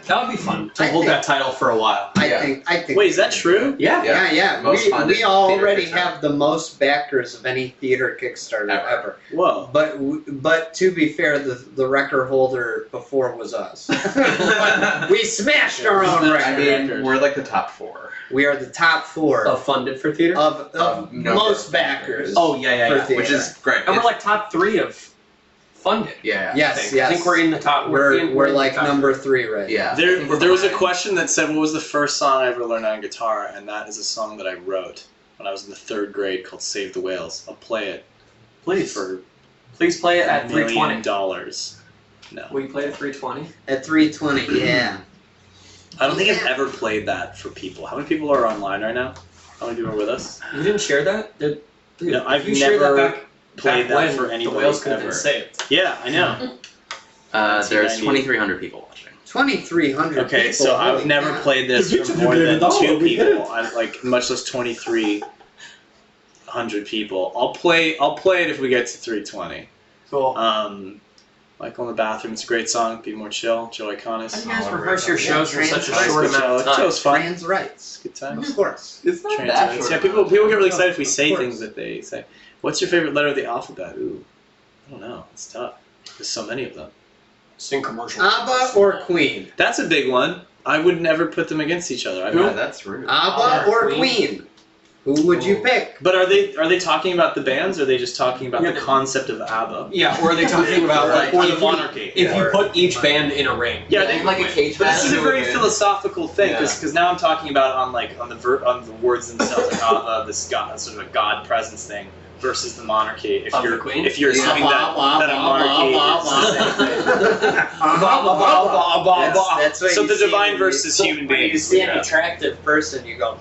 That would be fun to I hold think- that title for a while. I Yeah. think. Wait, is that true? Yeah. Yeah. Most funded We already theater have the most backers of any theater Kickstarter ever. Whoa. But to be fair, the record holder before was us. We smashed our own I record. mean, we're like the top 4. We are the top 4 Funded for theater? of number most of backers. Oh, yeah. for theater. Which is great. And we're like top 3 of funded. Yeah. Yes. I think we're in the top. We're in like the top number 3 right Yeah. now. I think we're There was a behind. question that said, what was the first song I ever learned on guitar? And that is a song that I wrote when I was in the 3rd grade called Save the Whales. I'll play it Please. for Please play it at $1 million. 320. No. Will you play it at 320? At 320, yeah. I don't think I've ever played that for people. How many people are online right now? How many people are with us? You didn't share that? Dude, No, if I've you shared never that played back that when, for anybody the whales could have been ever. saved. Yeah, I know. There's 2,300 people watching. 2,300 Okay, people. so I've holy never cow. played this for more than 2 people. I'm like much less 2,300 people. I'll play it if we get to 320. Cool. Michael in the Bathroom. It's a great song. Be more chill. Joey How Connis. do you guys rehearse your shows in such a Trans short rights. amount of time? Show's fun. Trans rights. Good times. Of course. It's not Trans that rights. short. Yeah, people get really excited if we say Of things course. that they say. What's your favorite letter of the alphabet? Ooh, I don't know. It's tough. There's so many of them. Sing commercial. ABBA or Queen? That's a big one. I would never put them against each other. Yeah, that's rude. ABBA or Queen? Who would you pick? But are they talking about the bands, or are they just talking about Yeah, the concept of ABBA? Yeah, or are they talking about like Or if the you- monarchy? If you put each band in a ring. Yeah, They like a cage But match. this is a very with- philosophical thing, Yeah. because now I'm talking about on the words themselves, like ABBA, this god, sort of a god presence thing. versus the monarchy. Of the Queen? If you're assuming that a monarchy That's what so you the see divine when versus human When you beings. see an attractive person, you go.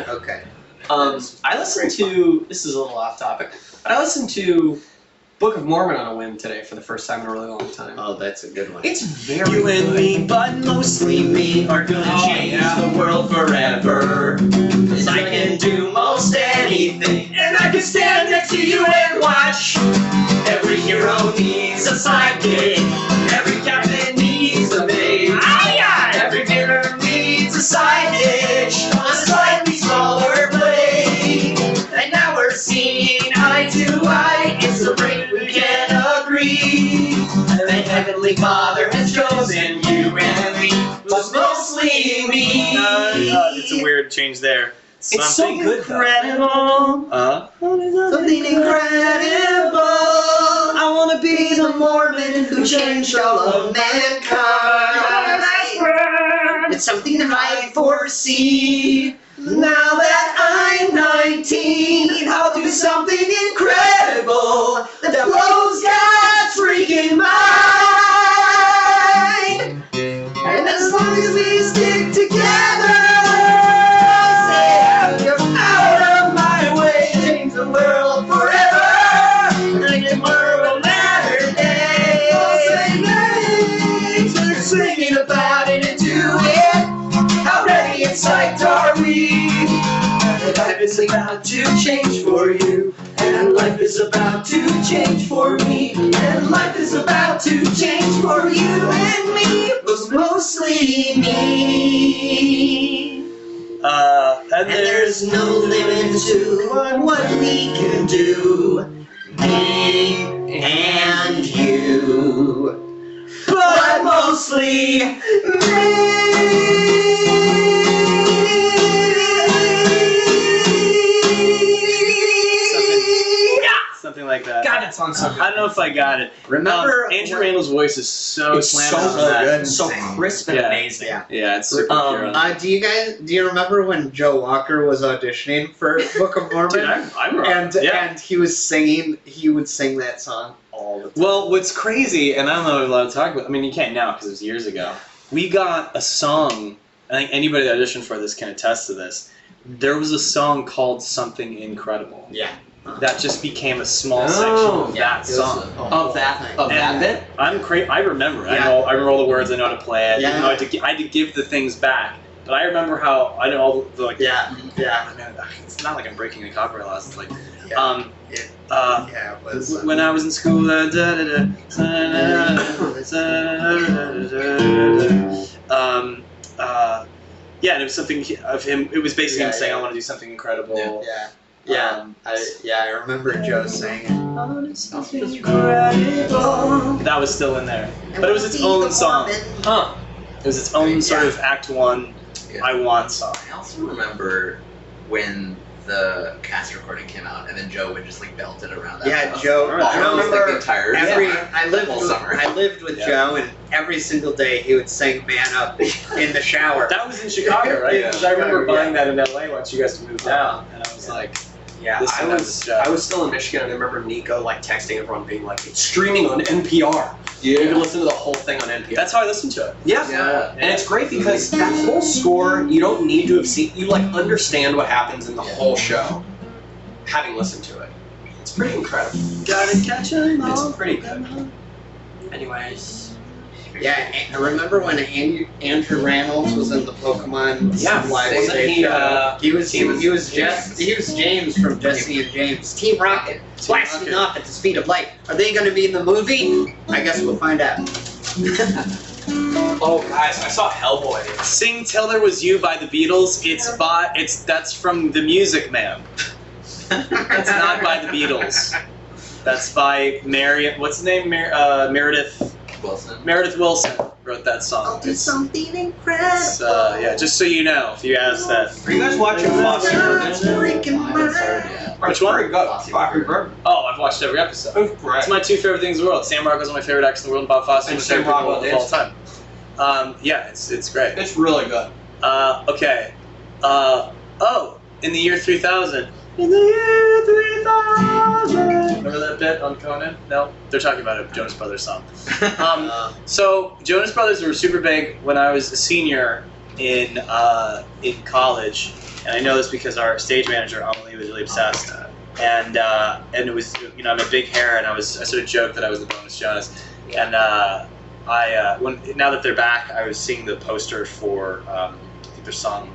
Okay. I listened to. This is a little off topic, but I listened to Book of Mormon on a whim today for the first time in a really long time. Oh, that's a good one. It's very You good. and me, but mostly me, are gonna change the world forever. 'Cause I can do most anything, and I can stand next to you and watch. Every hero needs a sidekick, every captain needs a mate. Every villain needs a side dish, on a slightly smaller blade. And now we're seeing eye to eye, it's the break we can agree. And the Heavenly Father has chosen you and me, but mostly me. It's a weird change there. It's so good, though. Incredible. Something incredible. I want to be the Mormon who changed all of mankind. It's something I foresee. Now that I'm 19, I'll do something incredible that blows God's freaking mind. And as long as we stick together, you're out of my way, change the world forever. Make the world a better day. We're singing about it and do it. How ready and psyched are we? Life is about to change for you, and life is about to change for me, and life is about to change for you and me, but mostly me. And there's no limit to what we can do, me and you, but mostly Something like that. God, it sounds so good. I don't know if I got it. Remember Andrew Randall's voice is so It's slammed so on that. good, so crisp and Yeah. amazing. Yeah. Yeah, it's super pure. Do you remember when Joe Walker was auditioning for Book of Mormon? Dude, I'm wrong. and Yeah. he would sing that song all the time. Well, what's crazy, and I don't know if I'm allowed to talk about. I mean, you can't now because it was years ago. We got a song. I think anybody that auditioned for this can attest to this. There was a song called "Something Incredible." Yeah. That just became a small Oh, section of yeah, that song. Of that And bit? I'm I remember. Yeah. I remember all the words. I know how to play it. Yeah. Even though I had to give the things back. But I remember how I know all the like. Yeah. Man, it's not like I'm breaking the copyright laws. It's like, Yeah. Yeah, it was. when I was in school, yeah, and it was something of him. It was basically him saying, "I want to do something incredible." Yeah. I remember Joe saying it. That was still in there, but it was its own song. Huh. It was its own sort of Act 1 Yeah. I Want song. I also remember when the cast recording came out, and then Joe would just like belt it around that Yeah, house. Joe. Almost I like the remember entire I lived whole with, summer. I lived with Yeah. Joe, and every single day he would sing "Man Up" in the shower. That was in Chicago, right? Yeah. Because I remember Yeah. buying that in LA once you guys moved down, and I was like, Yeah, Listen I to was this job. still in Michigan, and I remember Nico like texting everyone, being like, "It's streaming on NPR. You Yeah. can listen to the whole thing on NPR." that's how I listened to it. Yeah. Yeah. And it's great because that whole score, you don't need to have seen. You like understand what happens in the whole show, having listened to it. It's pretty incredible. Gotta catch 'em all. It's pretty good. Anyways. Yeah, I remember when Andrew Randalls was in the Pokemon Yeah, live wasn't stage he, show. He was James. James from Jesse and James. Team Rocket, blasting Rocket. off at the speed of light. Are they going to be in the movie? I guess we'll find out. Oh, guys, I saw Hellboy. Sing "Till There Was You" by the Beatles. That's from The Music Man. That's not by the Beatles. That's by what's his name? Meredith Wilson wrote that song. do something incredible. It's, yeah, just so you know, if you ask that. Are you guys watching Foster Freaking mind. Which one? Very good. Foster Burger. Oh, I've watched every episode. Right. It's my two favorite things in the world. Sam Rockwell's my favorite actor in the world, and Bob Foster And is my favorite Sam people of all Rockwell time. Yeah, it's great. It's really good. Okay. Oh, in the year 3000. In the year 3000. Remember that bit on Conan? No? They're talking about a Jonas Brothers song. So Jonas Brothers were super big when I was a senior in college, and I know this because our stage manager Amelie was really obsessed. And it was, you know, I have big hair, and I sort of joked that I was the bonus Jonas. And now that they're back, I was seeing the poster for I think their song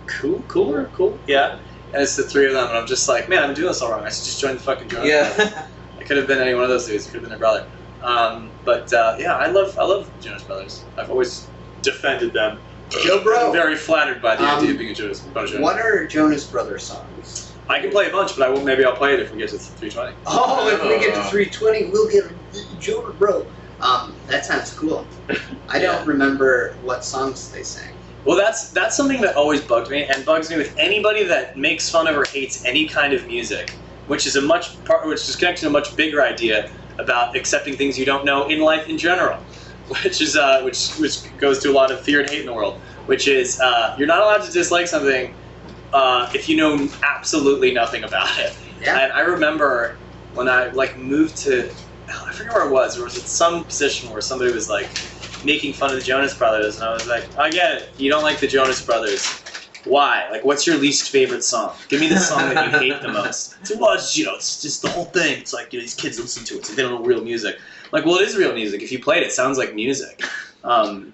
Cool, yeah. And it's the three of them, and I'm just like, man, I'm doing this all wrong. I should just join the fucking Jonas Brothers. I could have been any one of those dudes. Could have been their brother. Yeah, I love Jonas Brothers. I've always defended them. Joe Bro, I'm very flattered by the idea of being a Jonas Brothers. what are Jonas Brothers songs? I can play a bunch, but maybe I'll play it if we get to 320. Oh, if we get to 320, we'll get a Jonas Bro. That sounds cool. I don't remember what songs they sang. Well, that's something that always bugged me, and bugs me with anybody that makes fun of or hates any kind of music, which is connected to a much bigger idea about accepting things you don't know in life in general, which goes to a lot of fear and hate in the world, which is you're not allowed to dislike something if you know absolutely nothing about it. Yeah. And I remember when I moved to, I forget where it was at some position where somebody was like making fun of the Jonas Brothers, and I was like, I get it, you don't like the Jonas Brothers. Why? Like, what's your least favorite song? Give me the song that you hate the most. Well, it's just the whole thing. It's like, these kids listen to it, so they don't know real music. Like, well, it is real music. If you played it, it sounds like music.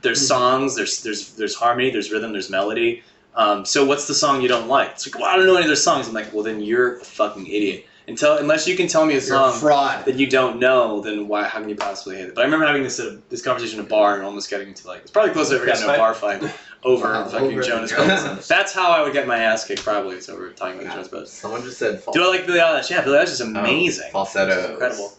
There's songs, there's harmony, there's rhythm, there's melody. So what's the song you don't like? It's like, well, I don't know any of their songs. I'm like, well, then you're a fucking idiot. Unless you can tell me a song that you don't know, then how can you possibly hate it? But I remember having this conversation at a bar and almost getting into it's probably close to ever gotten to a bar fight over fucking Jonas Brothers. That's how I would get my ass kicked, probably. So we're talking about Jonas Brothers. Someone just said Do I like Billie Eilish? Yeah, Billie Eilish is amazing. Falsetto. It's incredible.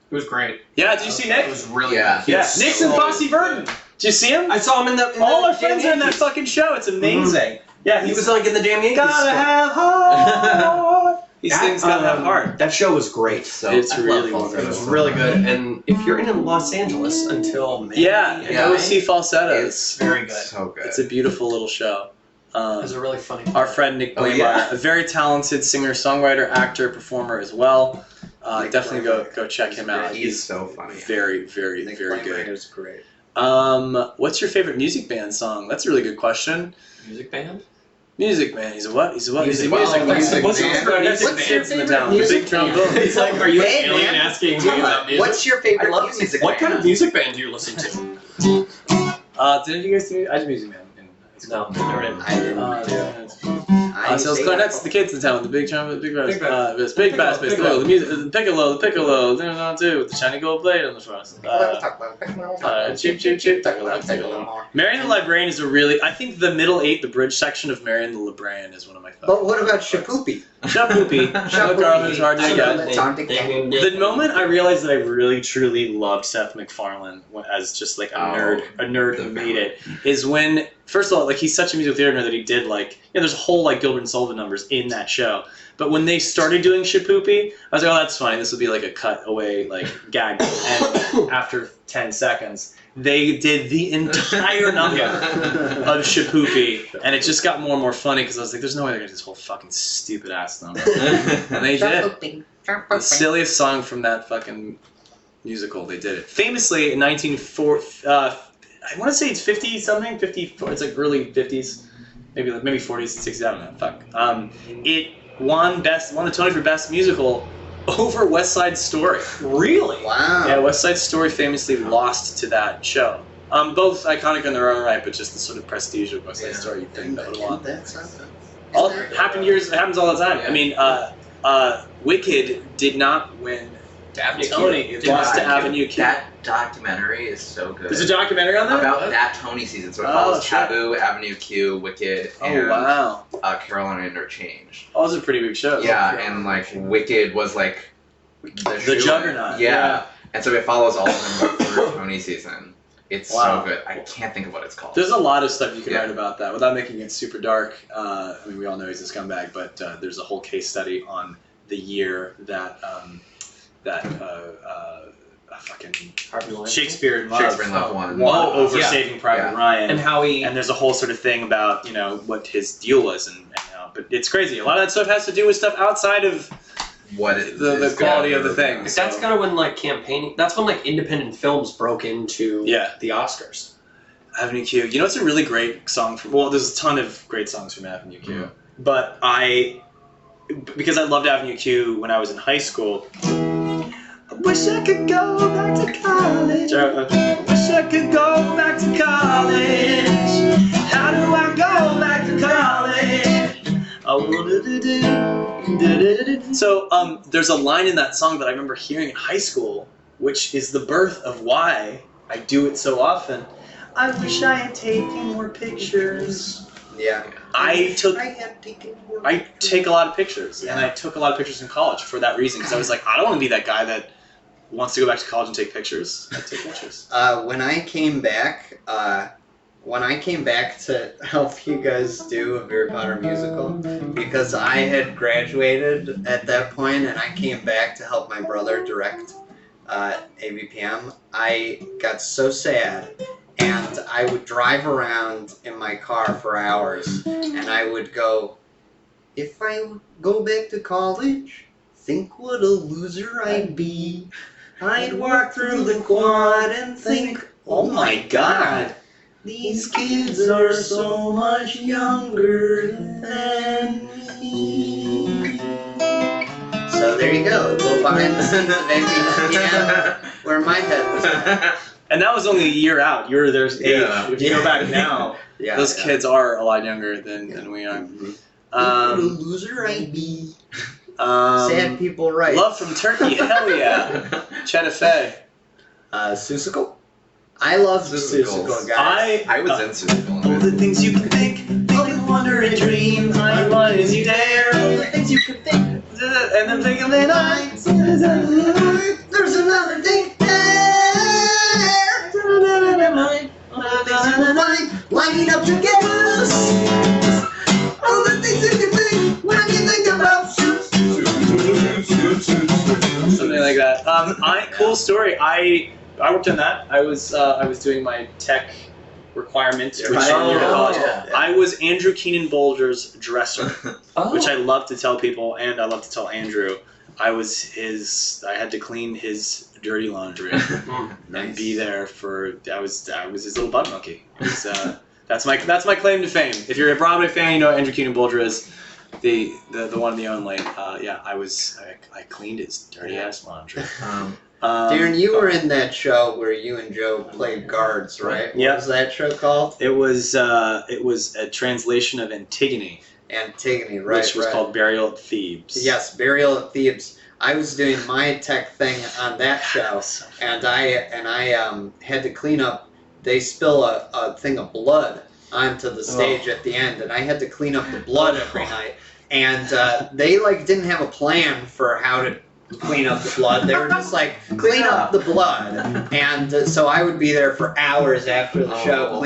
It was great. Yeah, did you see Nick? It was really Yeah. good. Yeah, Nick's in Fosse Verdon. Did you see him? I saw him in the. All our friends are in that fucking show. It's amazing. Yeah, He was like in the damn Yankees. Gotta have heart. He sings Gotta Have Heart. That show was great. So It's I really love It falsetto. was really good. And if you're in Los Angeles until May, Yeah, go see Falsetto. it's very good. So good. It's a beautiful little show. It was a really funny. Our friend Nick Oh, Blameyer, yeah. a very talented singer, songwriter, actor, performer as well. Definitely go check him out. He's so funny. Very, very, Nick very Blameyer good. is great. What's your favorite music band song? That's a really good question. Music band? Music band. He's a what? He's a what? He's a Music music band. What's Music your band. music What's your bands in the favorite town? The music big trombone. It's like, are you an Hey, alien man. asking me Come about on. music? What's your favorite I love music? music. What kind of music band do you listen to? Didn't you guys do? I did Music Man. No, never did. I didn't. So it's Clarinets, the kids in town, the big trumpet, big bass, Big bass. big bass, bass, Piccolo. the music, the piccolo, with the shiny gold blade on the front. Cheep, cheep, cheep. Marion the Librarian is I think the middle eight, the bridge section of Marion the Librarian is one of my favorites. But what about Shapoopy? Shapoopy. Shapoopy is hard to get. It's hard to get. The moment I realized that I really truly loved Seth MacFarlane as just like a nerd who made it, is when, first of all, like he's such a musical theater nerd that he did there's a whole Gilbert and Sullivan numbers in that show. But when they started doing Shapoopy, I was like, oh, that's funny. This will be like a cutaway gag. And after 10 seconds, they did the entire number of Shapoopy, and it just got more and more funny because I was like, there's no way they're gonna do this whole fucking stupid ass number. And they did. The silliest song from that fucking musical, they did it. Famously, in 1940, I want to say it's 50 something, 54. It's like early 50s, maybe 40s, 60s. I don't know. Fuck. It won the Tony for Best Musical over West Side Story. Really? Wow. Yeah, West Side Story famously lost to that show. Both iconic in their own right, but just the sort of prestige of West Side Story, you'd think that would have won. It happens all the time. I mean, Wicked did not win Tony. It lost to Avenue Q. That documentary is so good. There's a documentary on that? About that Tony season. So it Oh, follows shit. Taboo, Avenue Q, Wicked, and Oh, wow. Caroline Interchange. Oh, those are pretty big shows. Yeah, and Wicked was the shoe-in. juggernaut, Yeah. yeah. And so it follows all of them through Tony season. It's Wow. so good. I can't think of what it's called. There's a lot of stuff you can write about that without making it super dark. I mean, we all know he's a scumbag, but there's a whole case study on the year that fucking Shakespeare in Love, won over Yeah. Saving Private Ryan, And how he and there's a whole sort of thing about what his deal was and how but it's crazy. A lot of that stuff has to do with stuff outside of What it the is quality good of the or thing. bad. That's kind of when like campaigning. That's when like independent films broke into the Oscars. Avenue Q. You know, it's a really great song from. Well, there's a ton of great songs from Avenue Q, Mhm. but because I loved Avenue Q when I was in high school. I wish I could go back to college. I wish I could go back to college. How do I go back to college? I wanna do. So there's a line in that song that I remember hearing in high school, which is the birth of why I do it so often. I wish I had taken more pictures. Yeah. I take a lot of pictures, Yeah. and I took a lot of pictures in college for that reason, because I was like, I don't want to be that guy that wants to go back to college and take pictures. I take pictures. When I came back to help you guys do a Harry Potter musical, because I had graduated at that point and I came back to help my brother direct AVPM, I got so sad, and I would drive around in my car for hours, and I would go, if I go back to college, think what a loser I'd be. I'd walk through the quad and think, oh my god, these kids are so much younger than me. So there you go, a little behind the scenes of AVPM, where my head was at. And that was only a year out. You were there's age. Yeah. If you go back now, those kids are a lot younger than we are. What a loser I'd be. Sad people right. Love from Turkey, hell yeah. Chetta Fay. Susical? I love Susicles. Susical, guys. I was in Susical. All the things you can think and wonder and dream. I want is you dare. All the things you could think. And then think of it I. There's another thing there. Lining up together. All the things you can think when you think about Something like that. Cool story. I worked on that. I was doing my tech requirement return year to college. Yeah. I was Andrew Keenan Bolger's dresser, Oh. which I love to tell people, and I love to tell Andrew. I had to clean his dirty laundry and be there for. I was his little butt monkey. That's my claim to fame. If you're a Broadway fan, you know Andrew Keenan Bolger is the one and the only. I cleaned his dirty ass laundry. Darren, you were in that show where you and Joe played guards, right? Yep. What was that show called? It was a translation of Antigone, Antigone, right? which was called Burial at Thebes. Yes, Burial at Thebes. I was doing my tech thing on that show, and I had to clean up. They spill a thing of blood onto the stage at the end, and I had to clean up the blood every night. And they didn't have a plan for how to clean up the blood. They were just like, clean up the blood. And so I would be there for hours after the show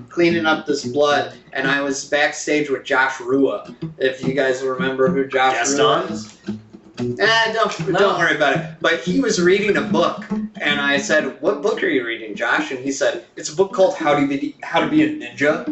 cleaning up this blood. And I was backstage with Josh Rua, if you guys remember who Josh Rua is. Don't worry about it. But he was reading a book, and I said, "What book are you reading, Josh?" And he said, "It's a book called How to Be a Ninja."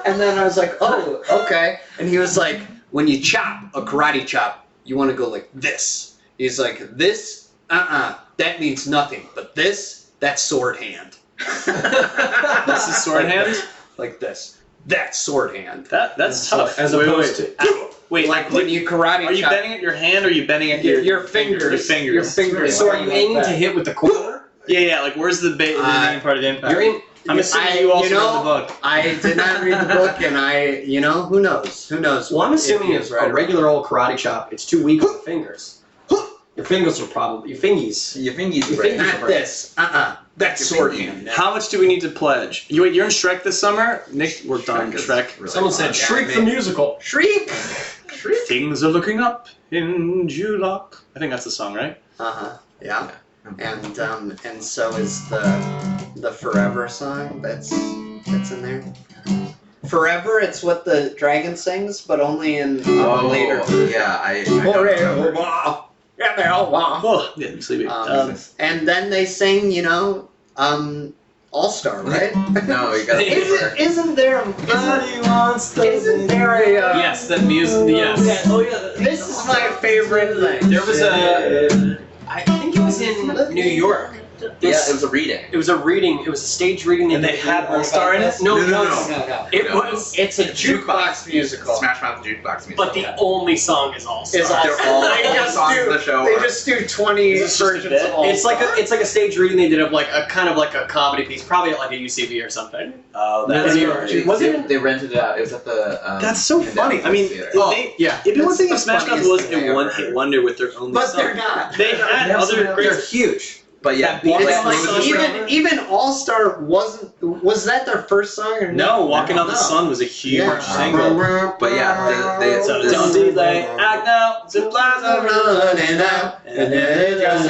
And then I was like, "Oh, okay." And he was like, "When you chop a karate chop, you want to go like this." He's like, "This, that means nothing. But this, that's sword hand." This is sword hand? Like this. That's sword hand. That's tough. As opposed to Wait, like when you karate are you chop. bending at your hand or are you bending at your fingers? Your fingers. Your fingers. So are you aiming to hit with the corner? Yeah, like where's the main part of impact? You're in. I'm assuming you also read the book. I did not read the book, and who knows? Who knows? Well, I'm assuming if he it's was right a or regular old karate chop. It's too weak on the fingers. Your fingers are probably your fingies. Your fingies Your break. fingers wrong. Not this. That's sword hand. How much do we need to pledge? You're in Shrek this summer? Nick worked on Shrek. Really Someone fun. said Shriek the musical. Shriek. Things are looking up in Julock. I think that's the song, right? Yeah. And so is the Forever song that's in there. Forever, it's what the dragon sings, but only in later. Yeah, I don't remember. Oh, yeah, sleepy. And then they sing, All-Star, right? No, you gotta. Isn't there a Yes, the music. Yes. This is my favorite thing. There was a. I think it was in New York. Yeah, it was a reading. It was a reading. It was a stage reading. And they had All-Star in it? No. No. It was. It's a jukebox musical. Smash Mouth jukebox music. But the only song is All-Star. Is All-Star. They're all They songs of the show. They are- just do 20 Is this just a versions bit? of All-Star. It's like a stage reading they did of like a kind of like a comedy piece, probably at like a UCB or something. Oh, That's They rented it out. It was at the. That's so funny. I mean, Theater. Yeah. it'd be one thing if That's the Smash Mouth funniest was thing I a ever one-hit heard. wonder with their only But song. they're not. They had other great. They're huge. But yeah, That beat It's Yeah, like so even All-Star was that their first song or No, Walking Out the No. Sun was a huge Yeah. single. But yeah, they So this- don't delay, act now, supplies are running out, and then it just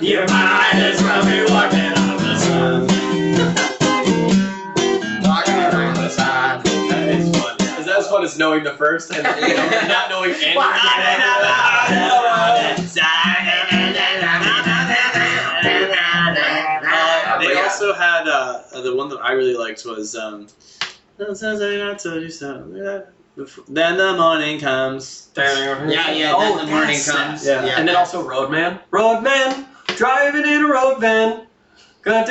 you might as well be walking on the sun. It's fun. Is that as fun as knowing the first and not knowing any? They also had the one that I really liked was Then the Morning Comes. Yeah, then the morning comes. Yeah. And then also Roadman. Roadman, driving in a road van. What?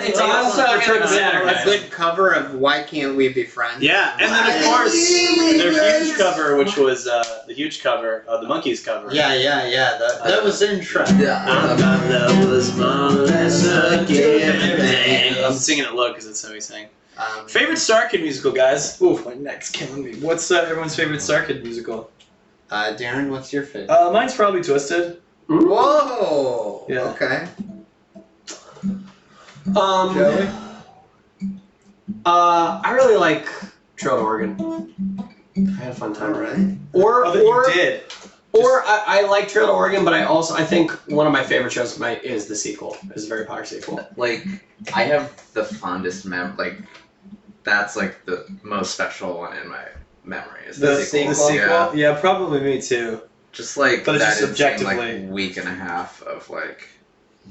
It's also a good cover of Why Can't We Be Friends? Yeah, and then of course their huge cover, which was the huge cover, the Monkeys cover. Yeah. That was intro. I'm singing it low because it's so he sang. Favorite Star Kid musical, guys? Ooh, my neck's killing me. What's everyone's favorite Star Kid musical? Darren, what's your favorite? Mine's probably Twisted. Whoa. Yeah. Okay. Joey? I really like Trail to Oregon. I had a fun time. Alright. Or You did. I like Trail to Oregon, but I think one of my favorite shows is the sequel. It's a very popular sequel. like I have the fondest that's like the most special one in my memory is the sequel. Yeah. Yeah, probably me too. Just like But it's that just insane, objectively- like week and a half of like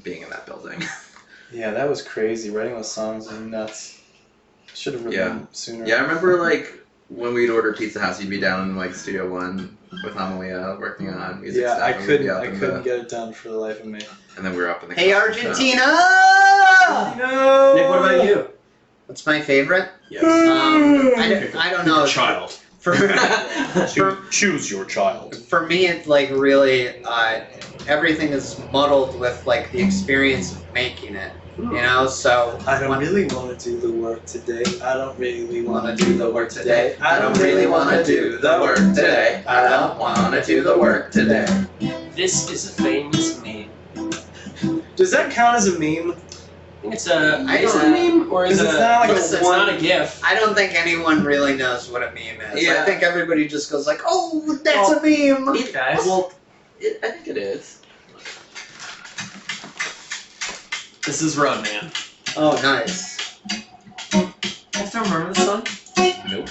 being in that building. Yeah, that was crazy. Writing those songs was nuts. Should have written them sooner. Yeah, I remember like when we'd order Pizza House, you'd be down in like Studio One with Amalia working on music Yeah, stuff. I and we'd couldn't be up in get it done for the life of me. And then we were up in the. Hey, club, Argentina! No. Nick, what about you? What's my favorite? Yes. I don't know. Child. For Choose your child. for me, it's like really everything is muddled with like the experience of making it. You know, so I don't really want to do the work today. I don't really want wanna to do the work today. I don't really want to do the work today. I don't want to do the work today. This is a famous meme. Does that count as a meme? I think it's a. I Is it a don't- meme or is it It's a? not like a it's one- not a GIF. I don't think anyone really knows what a meme is. I Yeah. think everybody just goes like, "Oh, that's a meme." Guys. Well, I think it is. This is Roadman. Oh, nice. You guys don't remember this song? Nope.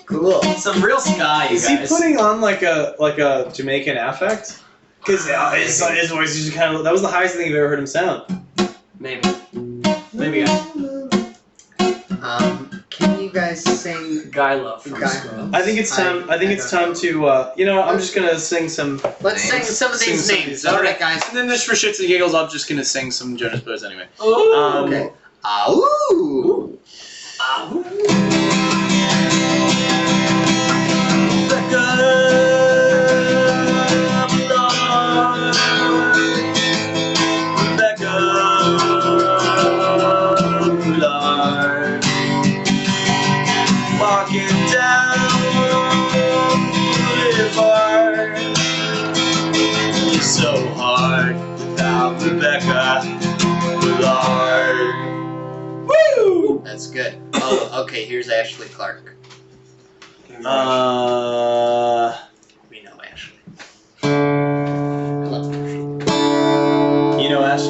Cool. Some real sky, you Is he guys. putting on like a Jamaican affect? Because his voice is kind of, that was the highest thing you've ever heard him sound. Maybe. Maybe guys. Can you guys sing? Guy Love from Guy Scrubs. I think it's time. I think it's time to. I'm just gonna sing some. Let's sing some of Sing these some of names. these. All right, guys. And then just for shits and giggles, I'm just gonna sing some Jonas Brothers anyway. Oh. Okay. Ooh. Walking down Boulevard, it's so hard without Rebecca Millard. Woo! That's good. Oh, okay. Here's Ashley Clark. We know Ashley. I love Ashley. You know Ashley?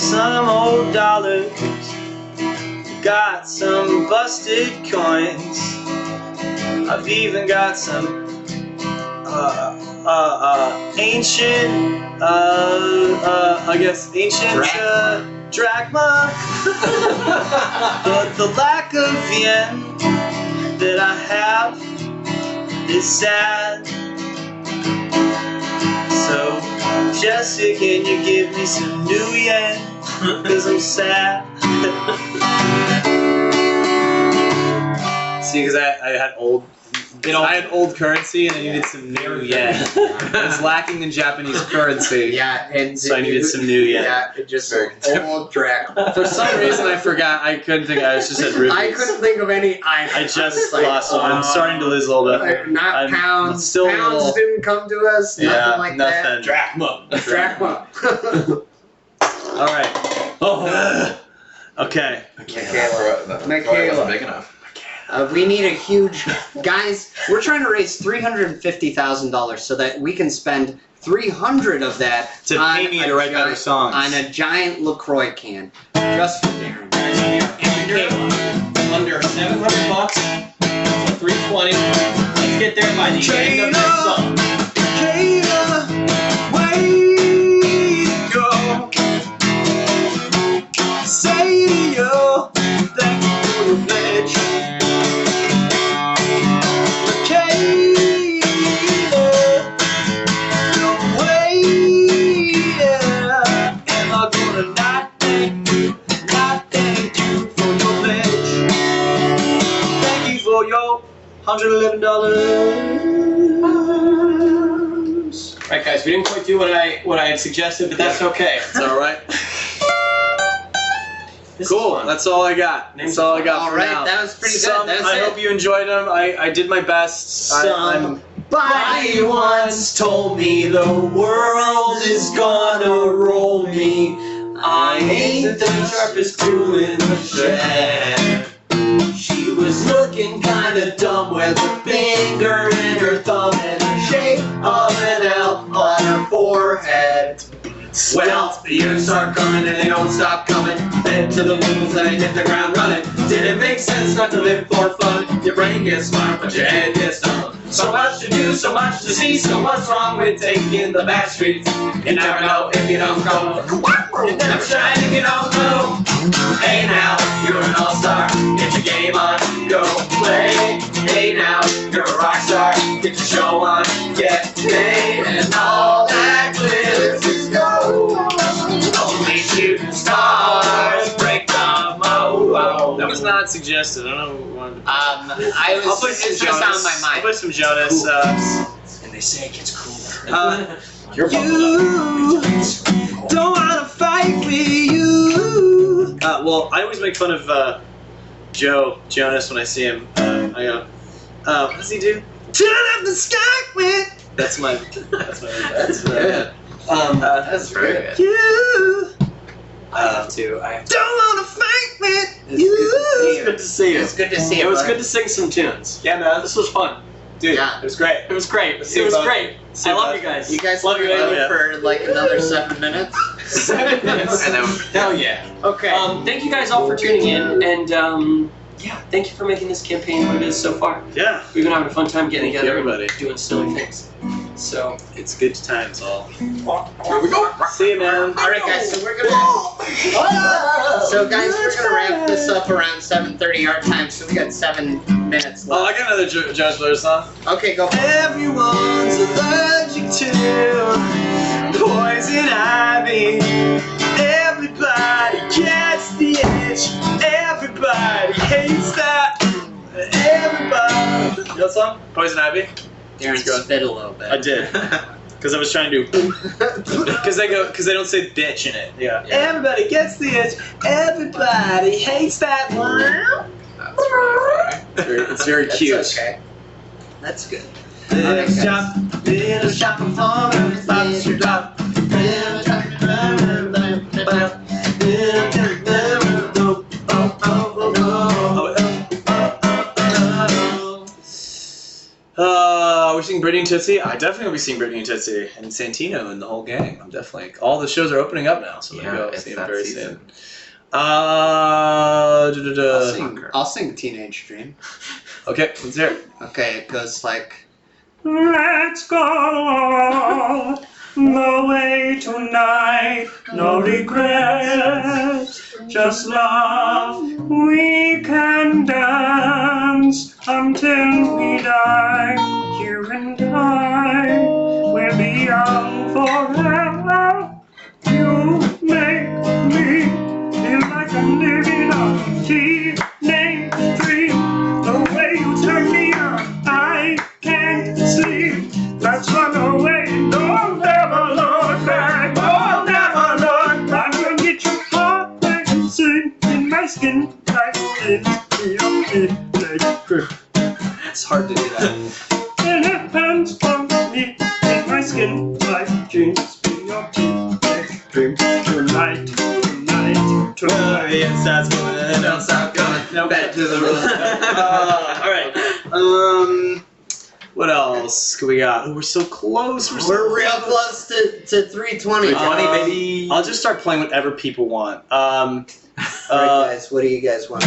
some old dollars, got some busted coins. I've even got some ancient, I guess ancient drachma. But the lack of yen that I have is sad. So, Jesse, can you give me some new yen? Cause I'm sad. See, because I had old, I had old currency and I needed some new yen. I was lacking in Japanese currency. Yeah, and So I needed some new yen. Yeah, it just old drachma. For some reason I forgot. I couldn't think. I just said rupees. I couldn't think of any. I just lost one. I'm starting to lose a little bit. Not I'm pounds. still a Pounds little- didn't come to us. Nothing like that. nothing. Drachma. Drachma. All right. Oh. Okay. Michaela. Wasn't big enough. We need a huge, guys. We're trying to raise $350,000 so that we can spend 300 of that To on pay me a to write better songs. on a giant LaCroix can, just for Darren. Under $700 for 320. Let's get there by the end of this song. Michaela, way to go. Say to you, thank you for the pledge. $111. Right, guys, we didn't quite do what I had suggested, but that's okay. It's all right. Cool. That's all I got. That's all I got All for right, now. that was pretty good. That's I it. hope you enjoyed them. I did my best. Somebody once told me the world is gonna roll me. I ain't the sharpest tool in the shed. She was looking kinda dumb with her finger in her thumb and the shape of an L on her forehead. Well, the years start coming and they don't stop coming. Head to the moons and they hit the ground running. Did it make sense not to live for fun? Your brain gets smart, but your head gets dumb. So much to do, so much to see. So what's wrong with taking the back streets? You never know if you don't go. You never shine if you don't know. Hey now, you're an all-star. Get your game on, go play. Hey now, you're a rock star. Get your show on, get paid, and all that glitters is gold. Only shooting stars break the mold. That was not suggested. I don't know what wanted to I'll put some Jonas. On my mind. I'll put some Jonas. And they say it gets cooler. You don't wanna fight with you. Well, I always make fun of Jonas when I see him. I go, what does he do? Turn up the sky with. That's my. That's very good. You. I have to. Don't wanna fight with It's you. good to see you. It's good to see you. It was bud. good to sing some tunes. Yeah, man. This was fun. Dude, Yeah. it was great. It was great. It See was you, bud. great. See I you, love bud. you guys. You guys love you want to guys. go for like another 7 minutes? 7 minutes. And then Hell yeah. Okay. Thank you guys all for tuning in, and yeah, thank you for making this campaign what it is so far. Yeah. We've been having a fun time getting Thank you, together everybody. and doing silly things. So It's good times all. here we go. See you, man. All right, guys. So we're gonna. So guys, we're gonna wrap this up around 7:30 our time. So we got 7 minutes Oh, I left. got another Jonas Brothers song. Okay, go. Everyone's allergic to poison ivy. Everybody gets the itch. Everybody hates that. Everybody. You know that song? Poison ivy? Darren, spit a little bit. I did. Because I was trying to. Because they don't say bitch in it. Yeah. Everybody gets the itch. Everybody hates that one. It's very cute. That's okay. That's good. Little shop of horrors, lots to drop. We're singing Brittany and Tootsie? I definitely will be seeing Brittany and Tootsie and Santino and the whole gang. I'm definitely all the shows are opening up now, so maybe I'll see them very soon. I'll sing Teenage Dream. Okay, let's hear it. Okay, it goes like. Let's go the way tonight, no regrets, just love. We can dance until we die. You and I will be young forever. You make me feel like I'm living a teenage dream. The way you turn me on, I can't sleep. Let's run away. Don't never look back. Oh, never look back. I'm gonna get your heart back and sing in my skin like this. It's hard to do that. And it hands on me in my skin like jeans. Be your teenage dream tonight, tonight, tonight. Yes, that's good. Don't stop going. No, back to the room. All right. What else we got? Oh, we're so close. We're real close to 320. 320, baby. I'll just start playing whatever people want. Alright, guys, what do you guys want?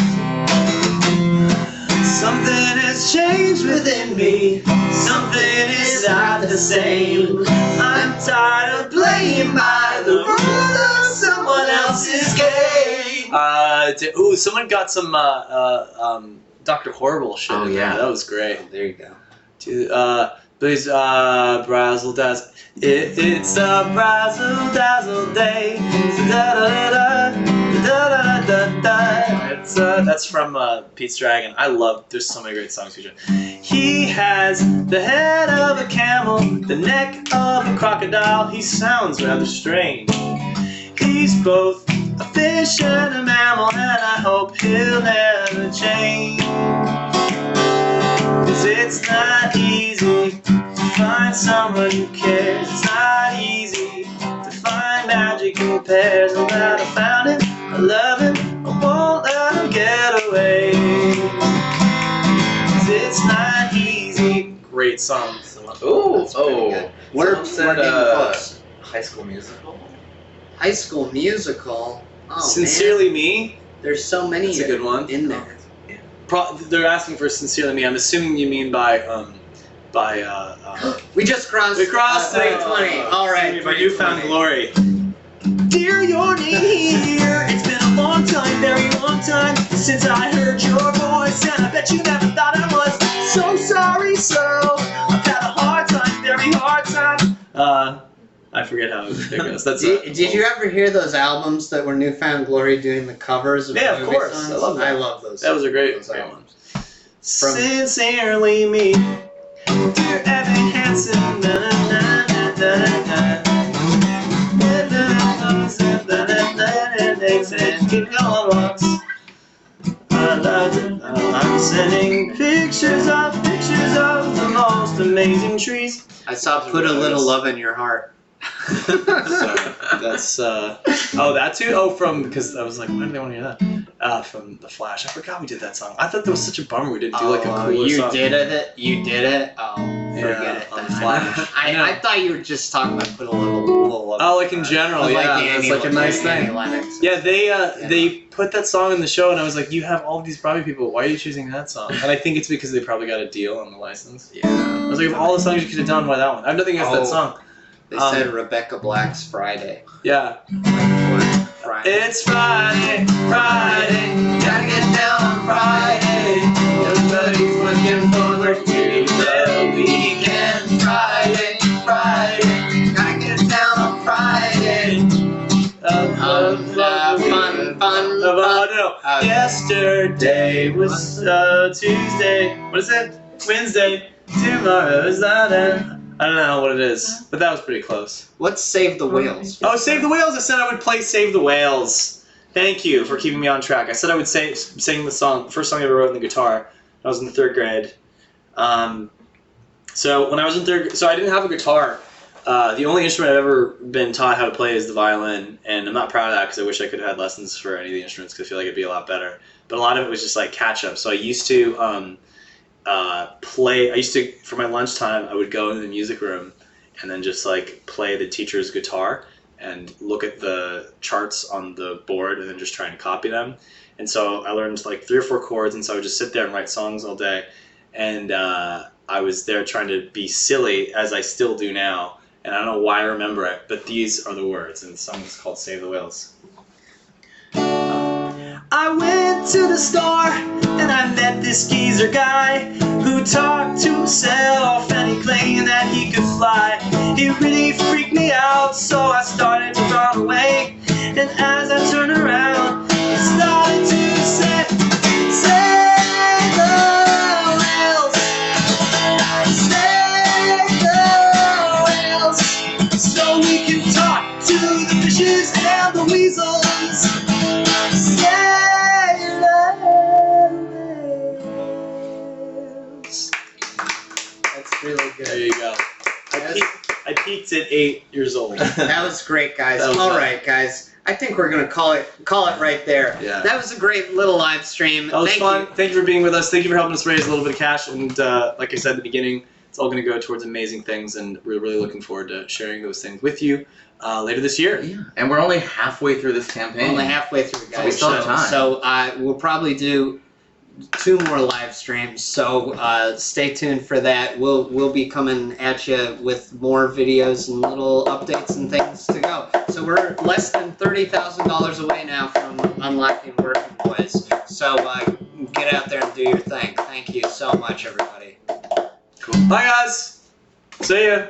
Something has changed within me. Something is not the same. I'm tired of playing by the rules of someone else's game. Ooh, someone got some Dr. Horrible shit. Oh, in yeah. there. That was great. There you go. Please, Brazzle Dazzle. It's a Brazzle Dazzle day. That's from Pete's Dragon. There's so many great songs featured. He has the head of a camel, the neck of a crocodile. He sounds rather strange. He's both a fish and a mammal, and I hope he'll never change. 'Cause it's not easy to find someone who cares. It's not easy to find magical pairs. I'm glad I found him, I love him, I won't let him get away. 'Cause it's not easy. Great song. Ooh, We're said getting close. High School Musical. High School Musical. Oh, Sincerely man. Me. There's so many That's a good one. in there. They're asking for Sincerely Me. I'm assuming you mean by We just crossed. We crossed 320. All right. By You Found Glory. Dear, you're here. It's been a long time, very long time since I heard your voice, and I bet you never thought I was so sorry. So I've had a hard time, very hard time. I forget how it goes. That's Did you ever hear those albums that were Newfound Glory doing the covers of Yeah, of movie course. songs? I love that. I love those. That was a great those one. albums. Sincerely Me. Dear Evan Hansen. Na, na, na, na, na. Keep going, rocks. I love it. I'm sending pictures of the most amazing trees. I saw Put a Little Love in Your Heart. So that's that too. Because I was like, why do they want to hear that? From The Flash. I forgot we did that song. I thought that was such a bummer we didn't do like a cooler you song. did it. You did it. Oh, forget Yeah, it. on then. Flash. I thought you were just talking about Put a Little Love. Oh, like in general, Like yeah. Annie, That's like a nice Annie thing. Lennox. Yeah, they put that song in the show, and I was like, you have all these Broadway people. Why are you choosing that song? And I think it's because they probably got a deal on the license. Yeah. I was like, of all the songs you could have done, why that one? I have nothing against that song. They said Rebecca Black's Friday. Yeah. Friday. It's Friday, Friday, gotta get down on Friday. Everybody's looking forward to the weekend. Friday, Friday, gotta get down on Friday. Yesterday was Tuesday. What is it? Wednesday. Tomorrow is not it. I don't know what it is, but that was pretty close. What's Save the Whales? Oh, Save the Whales! I said I would play Save the Whales. Thank you for keeping me on track. I said I would sing the song, first song I ever wrote on the guitar. I was in the 3rd grade. So when I was in 3rd, so I didn't have a guitar. The only instrument I've ever been taught how to play is the violin, and I'm not proud of that because I wish I could have had lessons for any of the instruments because I feel like it'd be a lot better. But a lot of it was just like catch up. So I used to, play. I used to, for my lunchtime, I would go into the music room and then just like play the teacher's guitar and look at the charts on the board and then just try and copy them. And so I learned like 3 or 4 chords, and so I would just sit there and write songs all day. And I was there trying to be silly, as I still do now. And I don't know why I remember it, but these are the words, and the song is called Save the Whales. I went to the store and I met this geezer guy who talked to himself and he claimed that he could fly. He really freaked me out, so I started to run away. And as I turned around, he started to say, save the whales, save the whales, so we can talk to the fishes and the weasels. Really good. There you go. I peaked at 8 years old. That was great, guys. That was All fun. right, guys. I think we're gonna call it right there. Yeah. That was a great little live stream. That was Thank fun. you. Thank you for being with us. Thank you for helping us raise a little bit of cash. And like I said at the beginning, it's all going to go towards amazing things, and we're really looking forward to sharing those things with you later this year. Yeah. And we're only halfway through this campaign. Only halfway through, guys. So we still have time. So we'll probably do 2 more live streams. So stay tuned for that. We'll be coming at you with more videos and little updates and things to go. So we're less than $30,000 away now from unlocking Working Boys. So get out there and do your thing. Thank you so much, everybody. Cool. Bye, guys. See ya.